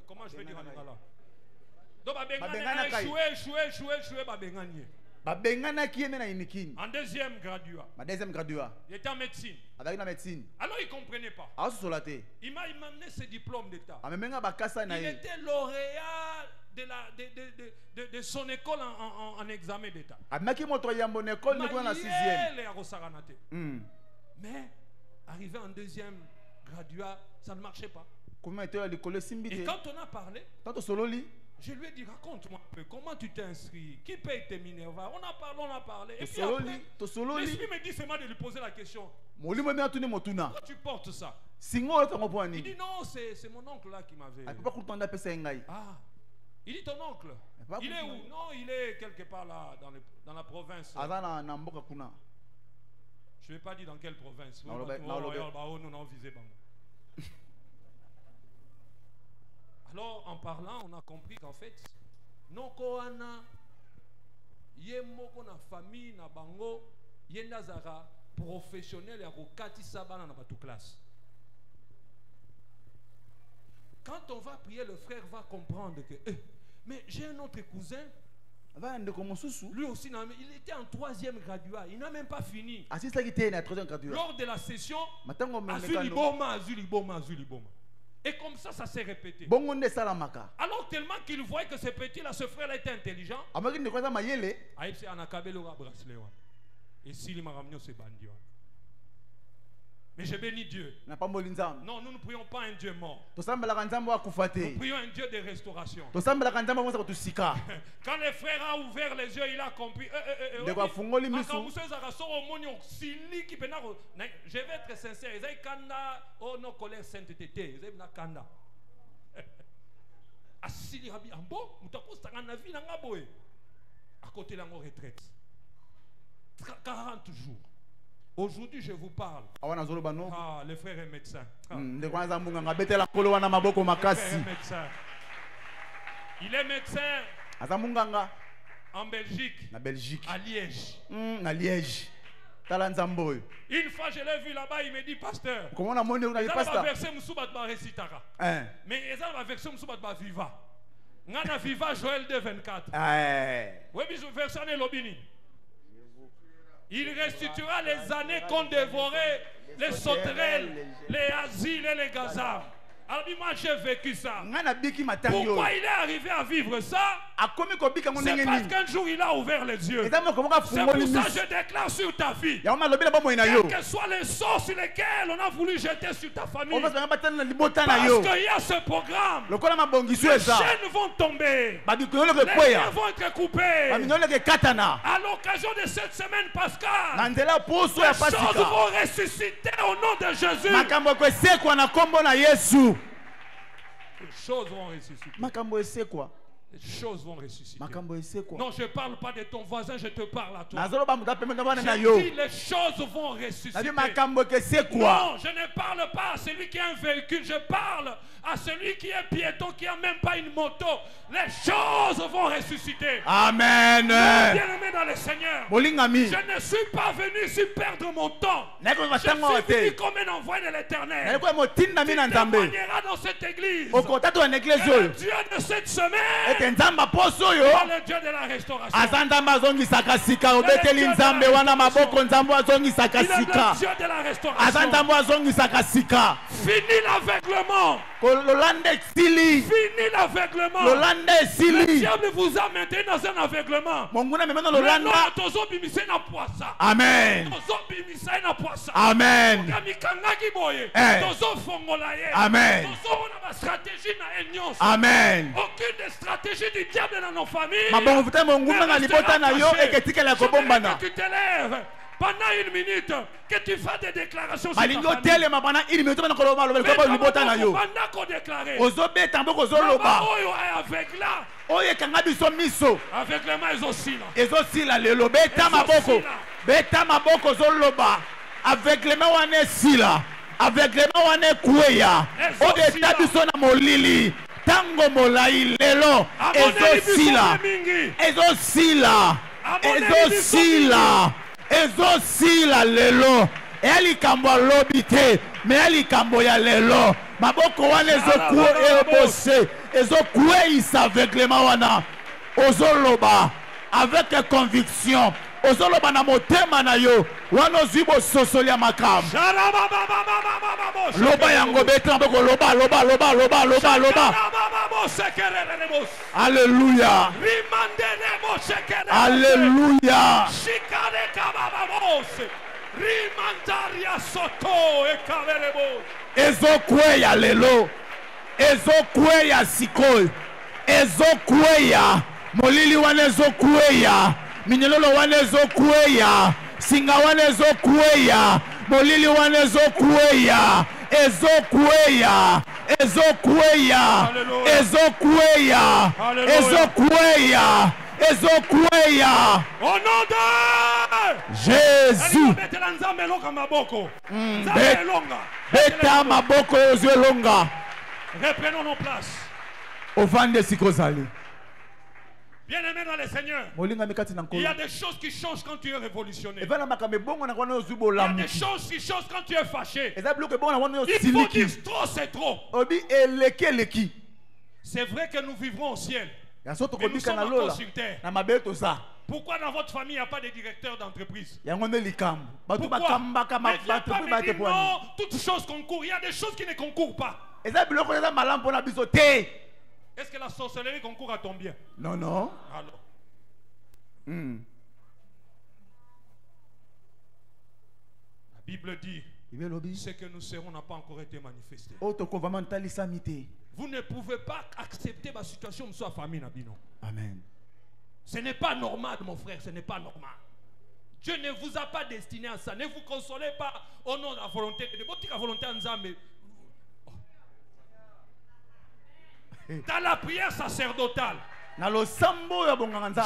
Comment je vais dire en lingala? Donc Babengana a kai. échoué, babengani. babenganaki ye nde na inikini En deuxième graduat. ma deuxième gradua Il était en médecine. azalaki na médecine Alors il ne comprenait pas. aososola te Il m'a amené ses diplômes d'état. amemenga bakasa na Il ye était lauréat de son école en examen d'état. amemaki moto ya yambo na ekole ndekuna na 6e Mais arrivé en deuxième graduat, ça ne marchait pas. komema etoyo ya likolo esimbi Et te quand on a parlé, tant tosololi je lui ai dit, raconte-moi un peu, comment tu t'es inscrit? Qui paye tes Minerva? On a parlé. Et puis tosololi après, tosololi l'esprit me dit seulement de lui poser la question. molimo emi atuni motuna Pourquoi tu portes ça? singa oyo tango mpo Il dit, nini non, c'est mon oncle là qui m'avait... apapa kulutu nde apesa ye ngai Ah, il dit ton oncle. Pas Il est beaucoup, où? Non, il est quelque part là, dans la province. aza na mboka kuna Je ne vais pas dire dans quelle province. Na Olobe- na Olobe. Non, non, visé Bango. Alors, en parlant, on a compris qu'en fait, non koana yemoko na famille na bango yendazara professionnel ya kokati sabana na batu classe. Quand on va prier, le frère va comprendre que mais j'ai un autre cousin. ava ndeko mosusu Lui aussi, il était en troisième graduat. Il n'a même pas fini. asilisaki te na troisième gradua Lors de la session, matango Azuliboma. Et comme ça s'est répété. bongo nde esalamaka Alors tellement qu'il voyait que ce petit-là, ce frère-là était intelligent. amaki ndeko aza mayele Aïpse anakabelo wa bracelet wa. Et s'il m'a ramené ce bandit. Mais je bénis Dieu. na pamboli nzambe Non, nous ne prions pas un Dieu mort. tosambelaka nzambe akufa Nous te prions un Dieu de restauration. tosambelaka nzambe akosa kotusika Quand le frère a ouvert les yeux, il a compris. ndeko afungoli miso Je vais être sincère. Oh non, colère sainteté. Kanda. Asili rabi ambo, mutakosta na vie na ngaboe. À côté de la retraite. 40 jours. Aujourd'hui, je vous parle. awa nazoloba no Ah, le frère est médecin. Ah. ndeko wana aza mbunganga abetela nkolo wana maboko Le frère makasi est médecin. Il est médecin aza mbunganga en Belgique, na belgique à Liège. na liège tala nzambe oyo Une fois, je l'ai vu là-bas, il me dit, pasteur, komona moni na ils ont pasta versé Moussoubat Baresitara. Mais ils ont versé Moussoubat Viva. Ngana Viva Joël 2:24. Oui, mais je verse Lobini. Il restituera les années qu'ont dévoré les sauterelles, les asiles et les gazards. Alors moi j'ai vécu ça. Pourquoi il est arrivé à vivre ça? C'est parce qu'un jour il a ouvert les yeux. C'est pour ça que je déclare sur ta vie. Quelles que soient les sorts sur lesquels on a voulu jeter sur ta famille. Parce qu'il y a ce programme. Les chaînes vont tomber. Les liens vont être coupés. À l'occasion de cette semaine pascale, les choses vont ressusciter au nom de Jésus. Les choses vont ressusciter. les choses vont ressusciter. makambo esekwa. Non, je ne parle pas de ton voisin, je te parle à toi. Nazoloba muta pembe ngabana na Je yo. dis les choses vont ressusciter. Nabi makambo esekwa. Non, je ne parle pas à celui qui a un véhicule, je parle à celui qui est piéton, qui n'a même pas une moto. Les choses vont ressusciter. Amen. Bien-aimé dans le Seigneur, Molingami. je ne suis pas venu ici perdre mon temps. Nako Je suis matango venu te. comme un envoyé de l'Éternel. Nako motinda Tu mina nzambe. témoigneras dans cette église. Okotato en église Et le oyo. Dieu de cette semaine Ete nzamba poso yo. est le Dieu de la restauration. Aza nzambe azongisaka sika obeteli nzambe wana maboko nzambe azongisaka Il est sika. le Dieu de la Aza restauration. nzambe azongisaka sika. Fini l'aveuglement. Lolanda esili. Fini l'aveuglement. Lolanda Le esili. diable vous a maintenu dans un aveuglement. Monguna memena Mais non, lolanda. tozobimisa na poisa. Amen. Tozobimisa na poisa. Amen. Kamikangaki boye. Eh. Tozofongola ye. Amen. Tozomona ba stratégie na nyonso. Amen. Aucune des stratégies du diable dans nos familles. Mabongo vuta monguma na libota na yo eketikela kobombana. Que tu te lèves pendant une minute, que tu fasses des déclarations sur ta Malingo famille. tele mabana ili minute bana koloba lobel ko libota na yo. Pendant qu'on déclare. Ozobeta mboko ozoloba. Oyo avec là. Oye kanga biso miso. Avec les mains, ils aussi là. Ezosila lelo beta maboko. Beta maboko ozoloba. Avec les mains wana esila. Avec les mains wana kweya. Obeta biso na molili. Tango molai lelo. Ezosila. Ezosila. Ezosila. Ezosila lelo. Elikambo alobi te. Me elikambo ya lelo. Maboko wana ezokue ebose. Ezokweisa aveuglement wana. Ozoloba avec conviction. Ozoloba na motema na yo. Wana ozwi bososoli ya makambo. Loba yango beta mboko loba. Alléluia. Alléluia. Ezokweya lelo. Ezokweya sikoyo. Ezokweya. Molili wana ezokweya. Minyololo wana ezokweya. Singa wana ezokweya. Molili wana ezokweya. Ezokweya. Ezokweya. Ezokweya. Ezokweya. Ezokweya. Au nom de Jésus. Beta maboko ezolonga. Reprenons nos places. Ovande sikozali. Bien-aimé dans le Seigneur, il y a des choses qui changent quand tu es révolutionné. Il y a des choses qui changent quand tu es fâché. Il faut dire trop, c'est trop. C'est vrai que nous vivrons au ciel. Mais nous sommes encore sur terre. Pourquoi dans votre famille il n'y a pas de directeur d'entreprise? Pourquoi? Mais viens pas me dire non, toutes choses concourent. Il y a des choses qui ne concourent pas. Est-ce que la sorcellerie concourt à ton bien? Non, non. Alors. La Bible dit ce que nous serons n'a pas encore été manifesté. Vous ne pouvez pas accepter ma situation, monsieur famille Nabino. Amen. Ce n'est pas normal, mon frère, ce n'est pas normal. Dieu ne vous a pas destiné à ça. Ne vous consolez pas au nom de la volonté de Dieu. La volonté en Zambé. Dans la prière sacerdotale,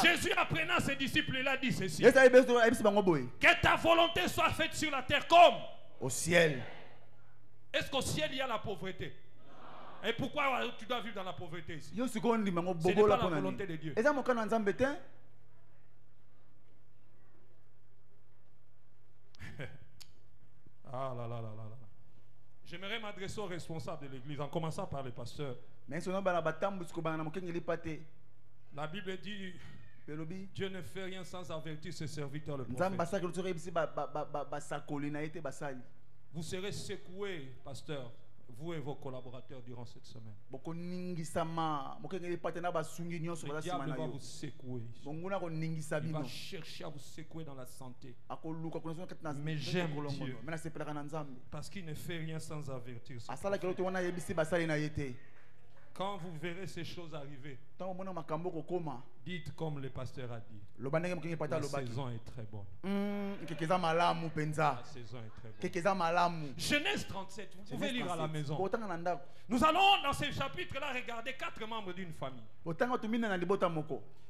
Jésus apprenant ses disciples, il a dit ceci: que ta volonté soit faite sur la terre comme au ciel. Est-ce qu'au ciel il y a la pauvreté? Et pourquoi tu dois vivre dans la pauvreté ici? Ce n'est pas la volonté de Dieu. Ah là là là là là. J'aimerais m'adresser aux responsables de l'église en commençant par les pasteurs. La Bible dit Dieu ne fait rien sans avertir ses serviteurs le prophète. Vous serez secoués, pasteur, vous et vos collaborateurs durant cette semaine. Le diable va vous secouer. Il va chercher à vous secouer dans la santé. Mais j'aime Dieu parce qu'il ne fait rien sans avertir. Quand vous verrez ces choses arriver, dites comme le pasteur a dit. La saison est très bonne. La saison est très bonne. Genèse 37, vous pouvez lire à la maison. Nous allons dans ce chapitre-là regarder 4 membres d'une famille.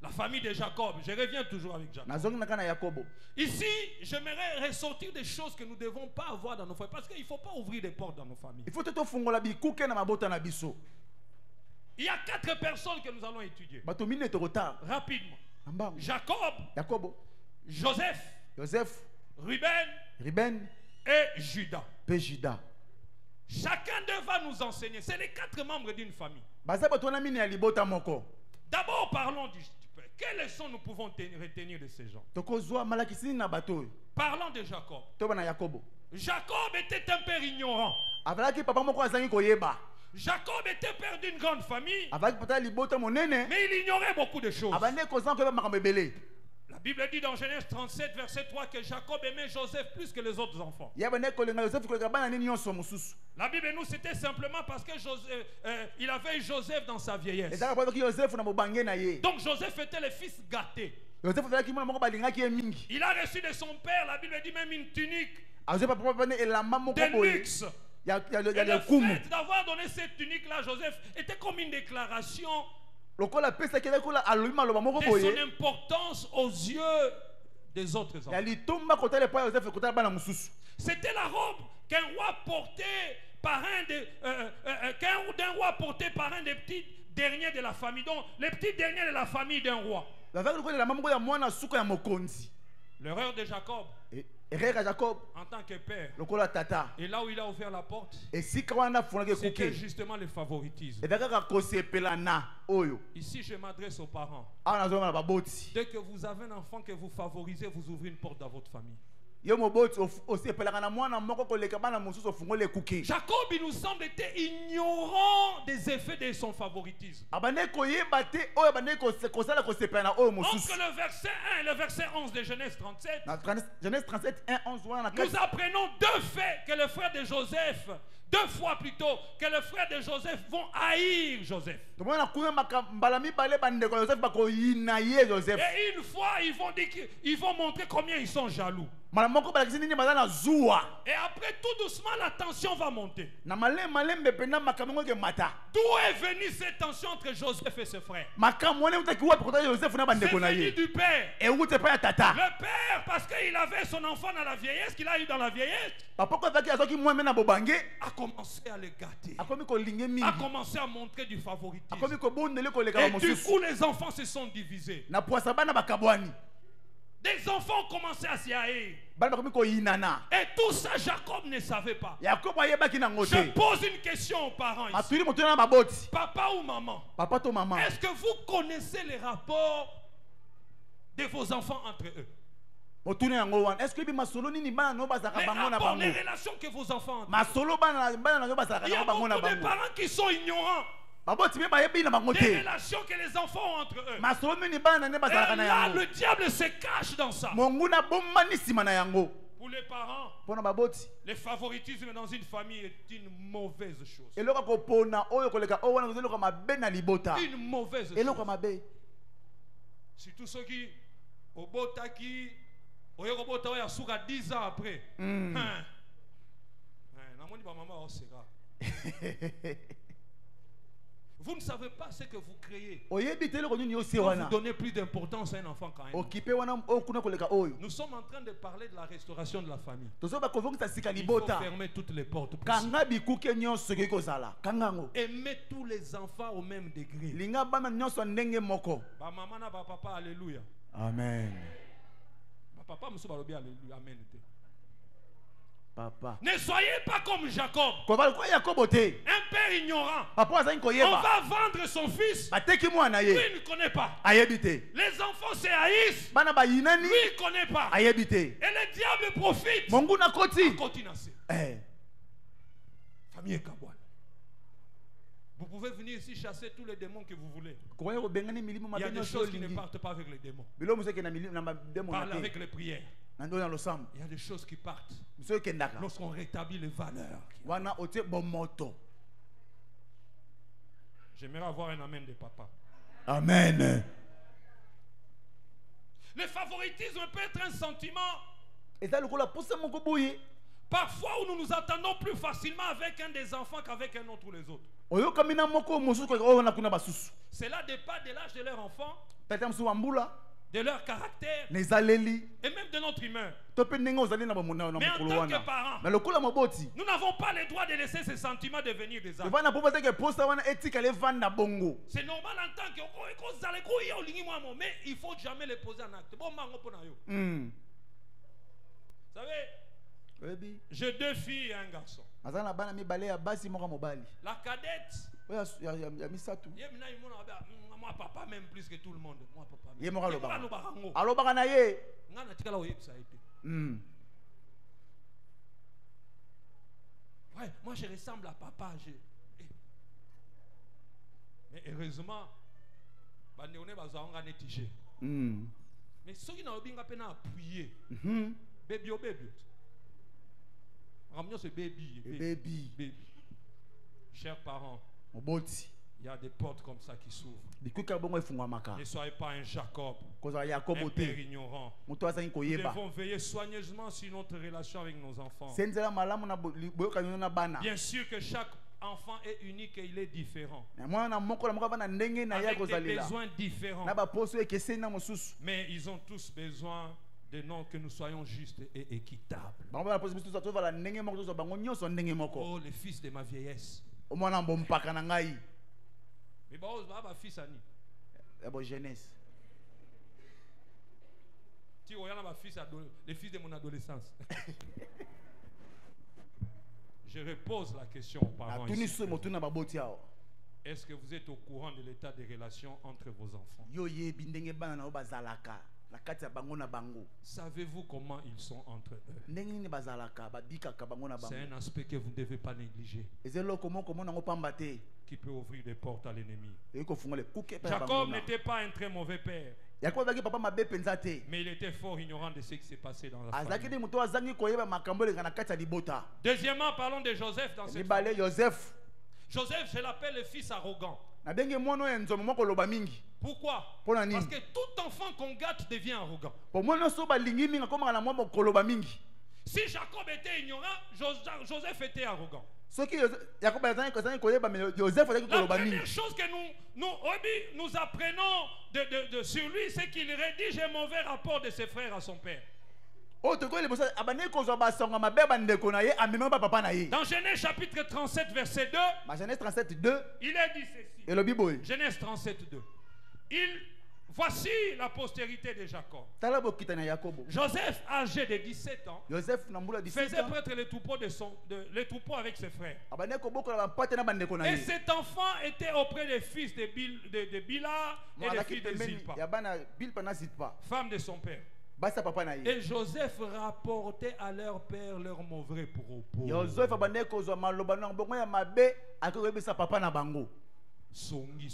La famille de Jacob. Je reviens toujours avec Jacob. Ici, j'aimerais ressortir des choses que nous ne devons pas avoir dans nos familles. Parce qu'il ne faut pas ouvrir des portes dans nos familles. Il y a 4 personnes que nous allons étudier. Rapidement. Jacob, Joseph, Ruben et Judas. Chacun d'eux va nous enseigner. C'est les 4 membres d'une famille. D'abord, parlons du père. Quelles leçons nous pouvons retenir de ces gens? Parlons de Jacob. Jacob était un père ignorant. Jacob était père d'une grande famille, mais il ignorait beaucoup de choses. La Bible dit dans Genèse 37, verset 3, que Jacob aimait Joseph plus que les autres enfants. La Bible nous citait simplement parce que il avait Joseph dans sa vieillesse. Donc Joseph était le fils gâté. Il a reçu de son père, la Bible dit même une tunique de luxe. Et le fait d'avoir donné cette tunique-là, Joseph, était comme une déclaration de son importance aux yeux des autres enfants. C'était la robe qu'un roi portait par d'un roi porté par un des petits derniers de la famille. Donc, les petits derniers de la famille d'un roi. L'erreur de Jacob. En tant que père, et là où il a ouvert la porte, c'était justement le favoritisme. Ici, je m'adresse aux parents. Dès que vous avez un enfant que vous favorisez, vous ouvrez une porte dans votre famille. Jacob, il nous semble, était ignorant des effets de son favoritisme. Entre le verset 1 et le verset 11 de Genèse 37, nous apprenons 2 faits que le frère de Joseph, 2 fois plutôt, que le frère de Joseph vont haïr Joseph. Et une fois, ils vont montrer combien ils sont jaloux. Et après, tout doucement, la tension va monter. D'où est venue cette tension entre Joseph et ses frères? C'est venu du père. Le père, parce qu'il avait son enfant dans la vieillesse, qu'il a eu dans la vieillesse, a commencé à le gâter, a commencé à montrer du favoritisme. Et du coup, les enfants se sont divisés. Des enfants ont commencé à s'y haïr. Et tout ça, Jacob ne savait pas. Je pose une question aux parents ici. Papa ou maman, est-ce que vous connaissez les rapports de vos enfants entre eux? Les rapports, les relations que vos enfants ont. Il y a beaucoup de parents qui sont ignorants des relations que les enfants ont entre eux. Et là, le diable se cache dans ça. Pour les parents, le favoritisme dans une famille est une mauvaise chose. Une mauvaise chose. Surtout ceux qui, au Botaki, au Yorobota, il y a 10 ans après. Vous ne savez pas ce que vous créez. Quand vous donnez plus d'importance à un enfant qu'à un autre. Nous sommes en train de parler de la restauration de la famille. Il faut fermer toutes les portes possibles. Aimer tous les enfants au même degré. Maman na papa, alléluia. Amen. Papa, alléluia. Amen. Papa. Ne soyez pas comme Jacob. Un père ignorant. On va vendre son fils. Lui, il ne connaît pas. Les enfants se haïssent. Lui, il ne connaît pas. Et le diable profite. Famille Kabouane. Vous pouvez venir ici chasser tous les démons que vous voulez. Il y a des choses qui ne partent pas avec les démons. Parlez avec les prières. Il y a des choses qui partent lorsqu'on rétablit les valeurs. J'aimerais avoir un amen de papa. Amen. Le favoritisme peut être un sentiment Et ça, le coup, la pousse mon cobouille. parfois où nous nous entendons plus facilement avec un des enfants qu'avec un autre ou les autres. Oyo kamina moko musu ko ona kuna basusu. Cela dépend de l'âge de leur enfant, Tata msu wambula. de leur caractère Nezaleli. et même de notre humeur. Tope nengo zali na bamuna na Mais en mukulu tant wana. que parents, Na lokula moboti. nous n'avons pas le droit de laisser ces sentiments devenir des actes. Ivana popa teke posta wana etika le vanda bongo. C'est normal en tant que mais il faut jamais les poser en acte. Bon, mango pour yo. Mm. Vous savez, Baby. j'ai 2 filles et un garçon. Azana bana mi balé ya basi moka mobali. La cadette, Oya ya misatu. moi papa même plus que tout le monde. Moi papa. Ye moka loba. Rango. Alo baka na ye. Ngana tikala oye ça a été. Mm. Ouais, moi je ressemble à papa. Mais heureusement, on est bazanga netigé. Mm. Mais ceux qui n'ont pas pu appuyer, Mhm. baby oh baby. Ramenons ce baby. Baby. Chers parents, Moboti. il y a des portes comme ça qui s'ouvrent. Bikuka bongo ifungwa maka. Ne soyez pas un Jacob, Koza un Yakobo père te. ignorant. Muto azangi Nous koyeba. devons veiller soigneusement sur notre relation avec nos enfants. Senzela malamu na boyoka na bana. Bien sûr que chaque enfant est unique et il est différent. Na mwana moko la moka bana ndenge na ya Avec des kozalila. besoins différents. Na ba poso ekesena mosusu. Mais ils ont tous besoin de non que nous soyons justes et équitables. Bango ba poso biso to vala ndenge moko to bango nyoso ndenge moko. Oh, les fils de ma vieillesse. O mwana mbompaka na ngai. Mais bah, fils Ani. Ya bo jeunesse. Tu vois, les fils de mon adolescence. Je repose la question aux parents. Atuni so motuna baboti yao. Est-ce que vous êtes au courant de l'état des relations entre vos enfants? Yo ye bindenge bana na bazalaka. La kati ya bango na bango. Savez-vous comment ils sont entre eux? Ndenge ni bazalaka babika ka bango na bango. C'est un aspect que vous ne devez pas négliger, Ezelo komo komo na ngopamba te. qui peut ouvrir des portes à l'ennemi. E ko funga le kuke pa Jacob n'était pas un très mauvais père, Yakobo baki papa mabe penza te. mais il était fort ignorant de ce qui s'est passé dans la Azaki famille. de muto azangi koyeba makambo le kana kati ya libota. Deuxièmement, parlons de Joseph dans Ni cette balé Joseph. Joseph, je l'appelle le fils arrogant. Na benge mono enzo moko loba mingi. Pourquoi? Pona nini? Parce que tout enfant qu'on gâte devient arrogant. Po mono so balingi mingi koma na mwa koloba mingi. Si Jacob était ignorant, Joseph était arrogant. Soki Yakobo azangi koyeba mais Joseph azangi La koloba mingi. première chose que nous apprenons sur lui, c'est qu'il rédige un mauvais rapport de ses frères à son père. Oh to ko le bosa abane ko zo ba songa mabe bandeko na ye amema ba papa na ye. Dans Genèse chapitre 37, verset 2, Ma Genèse 37:2 il est dit ceci. et le biboy. Genèse 37, 2. Voici la postérité de Jacob. Tala bokita na Yakobo. Joseph, âgé de 17 ans, Joseph na mbula 17 faisait ans. prêtre les troupeaux avec ses frères. Abane ko boko la pate na bandeko na Et ye. cet enfant était auprès des fils de Bila et des filles de Zilpa, Ya bana Bilpa na Zilpa. femme de son père. Basa papa na ye. Et Joseph rapportait à leur père leur mauvais propos. Joseph abane ko zo maloba na bongo ya mabe akoyebisa papa na bango. Songi.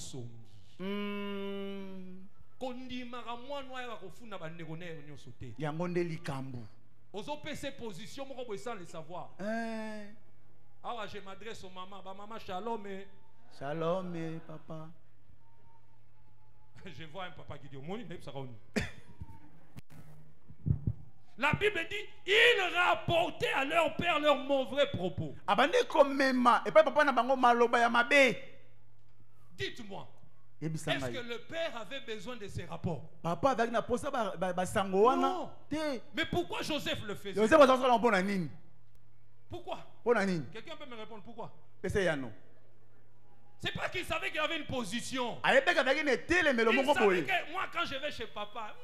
Kondimaka mwana ya kofuna bandeko na nyonso te. Yango nde likambu. Ozope ses positions moko boye sans le savoir. Alors je m'adresse aux mamans, bah maman shalom. Shalom papa. Je vois un papa qui dit au monde, la Bible dit, ils rapportaient à leur père leurs mauvais propos. Abane ko mema et pas papa na bango maloba ya mabe. Dites-moi, Est-ce est-ce que le père avait besoin de ces rapports? Papa avec na posa ba sango wana te. Mais pourquoi Joseph le faisait? Joseph azosala na mpona nini? Pourquoi? Mpona nini? Quelqu'un peut me répondre pourquoi? Pese yano. C'est pas qu'il savait qu'il avait une position. Ayebeka avec ne tele melo Il moko savait boye. que moi quand je vais chez papa,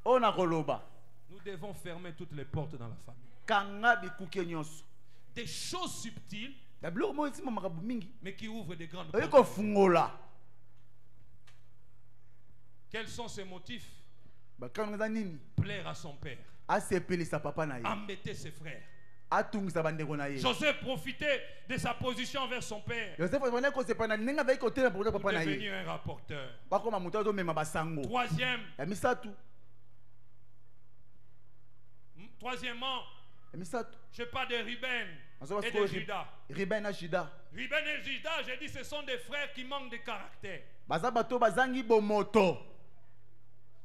Ona koloba. nous devons fermer toutes les portes dans la famille. Kanga bikuke nyonso. Des choses subtiles, Da bloko mo itima makabu mingi. mais qui ouvrent des grandes Oyeko portes. fungola. Quels sont ses motifs? Ba kanga nini? Plaire à son père, Asepelisa papa na ye. embêter ses frères. Atungisa bandeko na ye. Joseph profitait de sa position vers son père Joseph abane ko sepana ninga ba ikotela pour pour papa na ye. devenir un rapporteur. Bakoma muto azo mema basango. Troisièmement, Ya misatu. je parle de Ruben. et de Juda. Ruben et Juda. Ruben et Juda, j'ai dit, ce sont des frères qui manquent de caractère. Bazabato bazangi bomoto.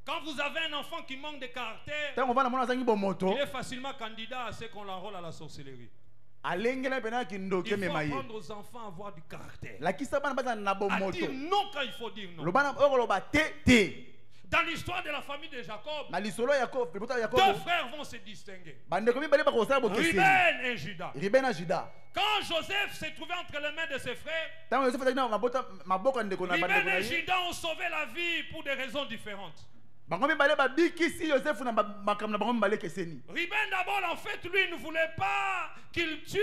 Quand vous avez un enfant qui manque de caractère, Tant on va na mona zangi bomoto. il est facilement candidat à ce qu'on l'enrôle à la sorcellerie. Alengela pena kindoke Il faut memaye. apprendre aux enfants à avoir du caractère. La kisa bana bazana na À bomoto. dire non quand il faut dire non. Le bana oroba te. Dans l'histoire de la famille de Jacob, Na lisolo Yakob, le bota Yakob. deux frères vont se distinguer. Bande komi bale ba kosala bokesi. Ruben et Juda. Ruben et Juda. Quand Joseph s'est trouvé entre les mains de ses frères, Tant Joseph azana maboko ndeko na bande Ruben ko et na. Juda ont sauvé la vie pour des raisons différentes. Bango bale ba bikisi Joseph na makam na bango bale keseni. Ruben d'abord, en fait, lui ne voulait pas qu'il tue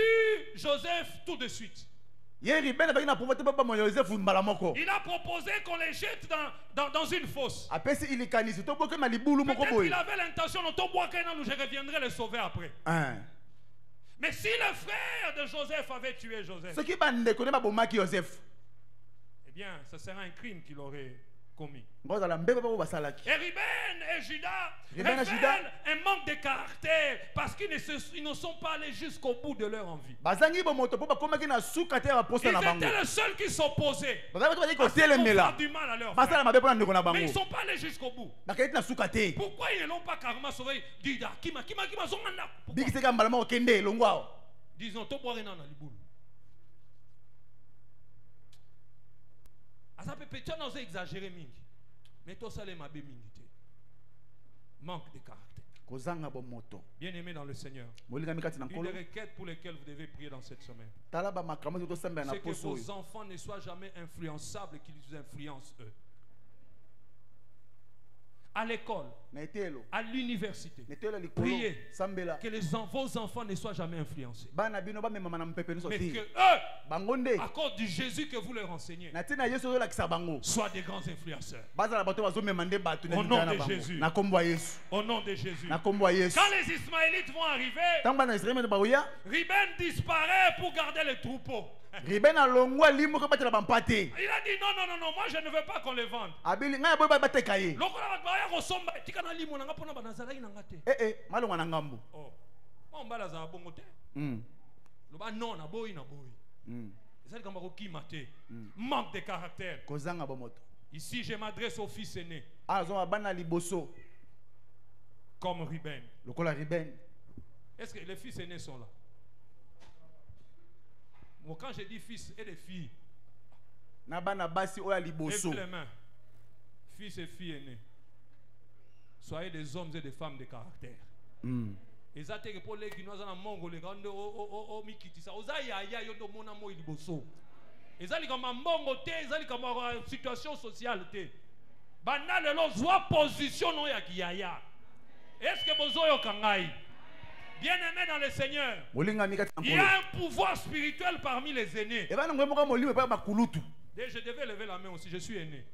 Joseph tout de suite. Ye Ruben ba na pouvoir te ba mo Joseph mbala moko. Il a proposé qu'on les jette dans une fosse. Apesi ilikanisi to boke na libulu moko Peut-être boy. qu'il avait l'intention de je reviendrai les sauver après. Mais si le frère de Joseph avait tué Joseph, Ce qui bande ko na bomaki Joseph. eh bien, ce serait un crime qu'il aurait commis. Ngozala mbeba ba basalaki. Et Ruben et Juda Ruben et Juda révèlent un manque de caractère parce qu'ils ne sont pas allés jusqu'au bout de leur envie. Bazangi bomoto po ba komaki na suka te ba posa Ils na bango. étaient les seuls qui s'opposaient. Bazaba to ba ko Parce qu'ils ont telemela. fait du mal à leur Basala frère. mabe pona ndeko na Mais ils ne bango. sont pas allés jusqu'au bout. Bakayeti na suka te. Pourquoi ils ne l'ont pas carrément sauvé? Dida, kima, zonganda. Pourquoi? Biki seka mbala moko kende longwao. Disons, to boire na liboulou. Asa pepe, tu n'oses exagérer mingi. Mais toi, ça les m'a mingi. Manque de caractère. Kozanga bomoto. Bien aimé dans le Seigneur. Molinga mikati na Une nkolo. des requêtes pour lesquelles vous devez prier dans cette semaine, Tala ba makambo to samba na c'est que poso. vos enfants ne soient jamais influençables, qu'ils vous influencent eux. À l'école, Na etelo. à l'université, Netelo likolo. priez Sambela. que vos enfants ne soient jamais influencés. Bana bino ba mema na mpepe no Mais soti. que eux, Bangonde. à cause du Jésus que vous leur enseignez, Na tina Yesu zo la kisa bango. soient des grands influenceurs. Bazala bato bazo mema nde batu na Au nom na de bango. Jésus. Na kombo ya Yesu. Au nom de Jésus. Na kombo ya Yesu. Quand les Ismaélites vont arriver, Tamba na Israël ba uya. Ruben disparaît pour garder les troupeaux. Ruben alongwa limo ko batela bampate. Il a dit non, moi je ne veux pas qu'on les vende. Abili nga boy ba bateka ye. Lokola baya kosomba tika na limo nanga pona banazalaki nanga te. Malonga na ngambo. Oh. Mon bala za bongo te. Loba non na boyi. C'est comme kokima te. Manque de caractère. Kozanga bomoto. Ici je m'adresse au fils aîné Azo bana liboso. comme Ruben. Lokola Ruben. Est-ce que les fils aînés sont là? Bon, quand je dis fils et les filles, Na bana basi oya liboso. lève les mains. Fils et filles aînés. Soyez des hommes et des femmes de caractère. Ezate que pour les qui nous ont mongo les grands o mikitisa. Ozaya ya yo do mona mo liboso. Ezali comme mbongo te, ezali comme situation sociale te. Bana lelo zwa position no ya kiyaya. Est-ce que bozo yo kangai? Bien-aimé dans le Seigneur, il y a un pouvoir spirituel parmi les aînés. Je devais lever la main aussi, je suis aîné.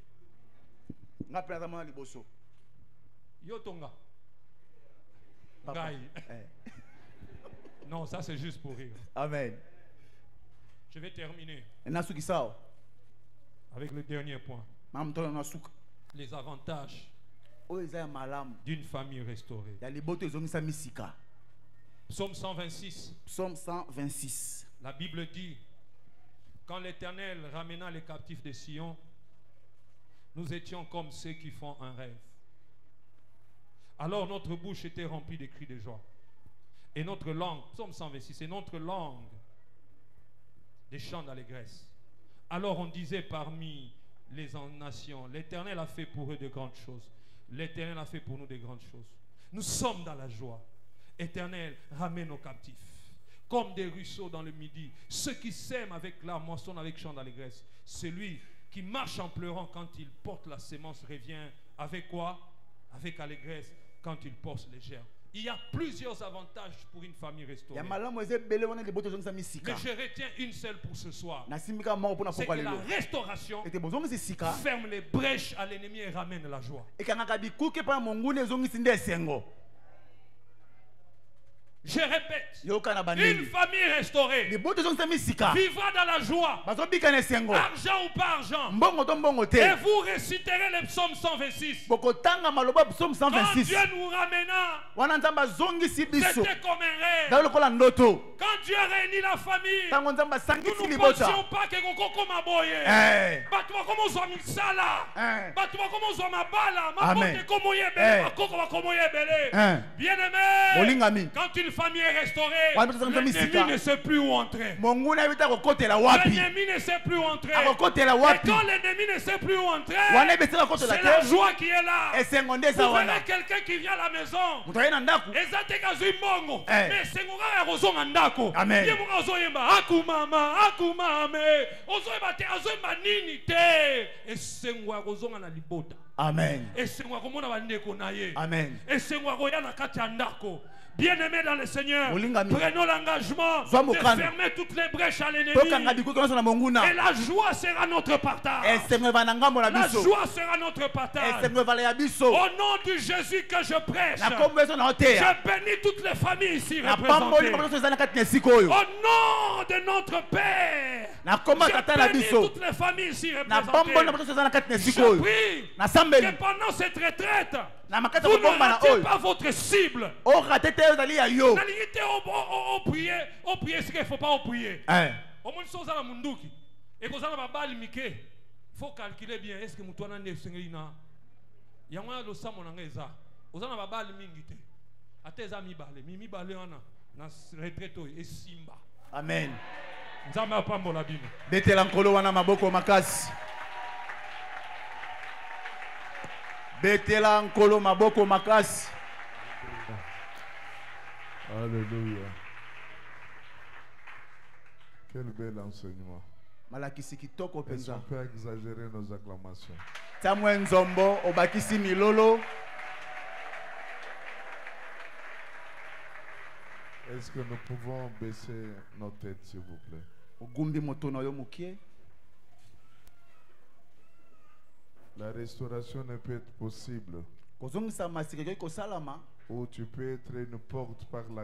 Yotonga. Non, ça c'est juste pour rire. Amen. Je vais terminer avec le dernier point. Les avantages d'une famille restaurée. Psaume 126. Psaume 126. La Bible dit, quand l'Éternel ramena les captifs de Sion, nous étions comme ceux qui font un rêve. Alors notre bouche était remplie de cris de joie. Et notre langue, Psaume 126, et notre langue des chants d'allégresse. Alors on disait parmi les nations, l'Éternel a fait pour eux de grandes choses. L'Éternel a fait pour nous de grandes choses. Nous sommes dans la joie. Éternel, ramène nos captifs. Comme des ruisseaux dans le midi. Ceux qui sèment avec la moisson, avec chant d'allégresse. Celui qui marche en pleurant quand il porte la sémence revient. Avec quoi? Avec allégresse quand il porte les gerbes. Il y a plusieurs avantages pour une famille restaurée. Mais je retiens une seule pour ce soir. C'est que la restauration ferme les brèches à l'ennemi et ramène la joie. Je répète, Yoka na une famille restaurée vivra dans la joie, argent ou pas argent. Et vous réciterez le psaume 126. Quand Dieu nous ramena, c'était comme un rêve. Quand Dieu réunit la famille, nous ne pensions pas que Koko Maboye, Batuma comme on misala, Batuma comme on mabala, Mabote comme on yebele, Makoko comme on yebele. Bien aimé, quand une famille est restaurée, l'ennemi ne sait plus où entrer. L'ennemi ne sait plus où entrer. Et quand l'ennemi ne sait plus où entrer, c'est la joie qui est là. Vous verrez quelqu'un qui vient à la maison. Mais c'est Amen. Amen. Bien-aimés dans le Seigneur, prenons l'engagement de fermer toutes les brèches à l'ennemi. Et la joie sera notre partage. La joie sera notre partage. Au nom de Jésus que je prêche, je bénis toutes les familles ici représentées. Au nom de notre Père, je bénis toutes les familles ici représentées. Je prie que pendant cette retraite, vous ne ratez pas votre cible. On prie ce qu'il ne faut pas prier. Au moins, si vous avez un munduki et que vous avez un bal miké, il faut calculer bien. Est-ce que vous avez un sengina? Il y a un peu de sang. Vous avez un bal mingité. A tes amis balé. Mimi balé en a. Retraite et simba. Amen. Nzamba pambo la Bible. Bete lankolo wana maboko makasi. Betela nkolo maboko makasi. Alléluia. Quel bel enseignement. Malakisi kitoko penza. On peut exagérer nos acclamations. Tamwe nzombo obakisi milolo. Est-ce que nous pouvons baisser nos têtes, s'il vous plaît? Ogumbi motono yo mukie. La restauration ne peut être possible kozongisa masika ko salama où tu peux être une porte par la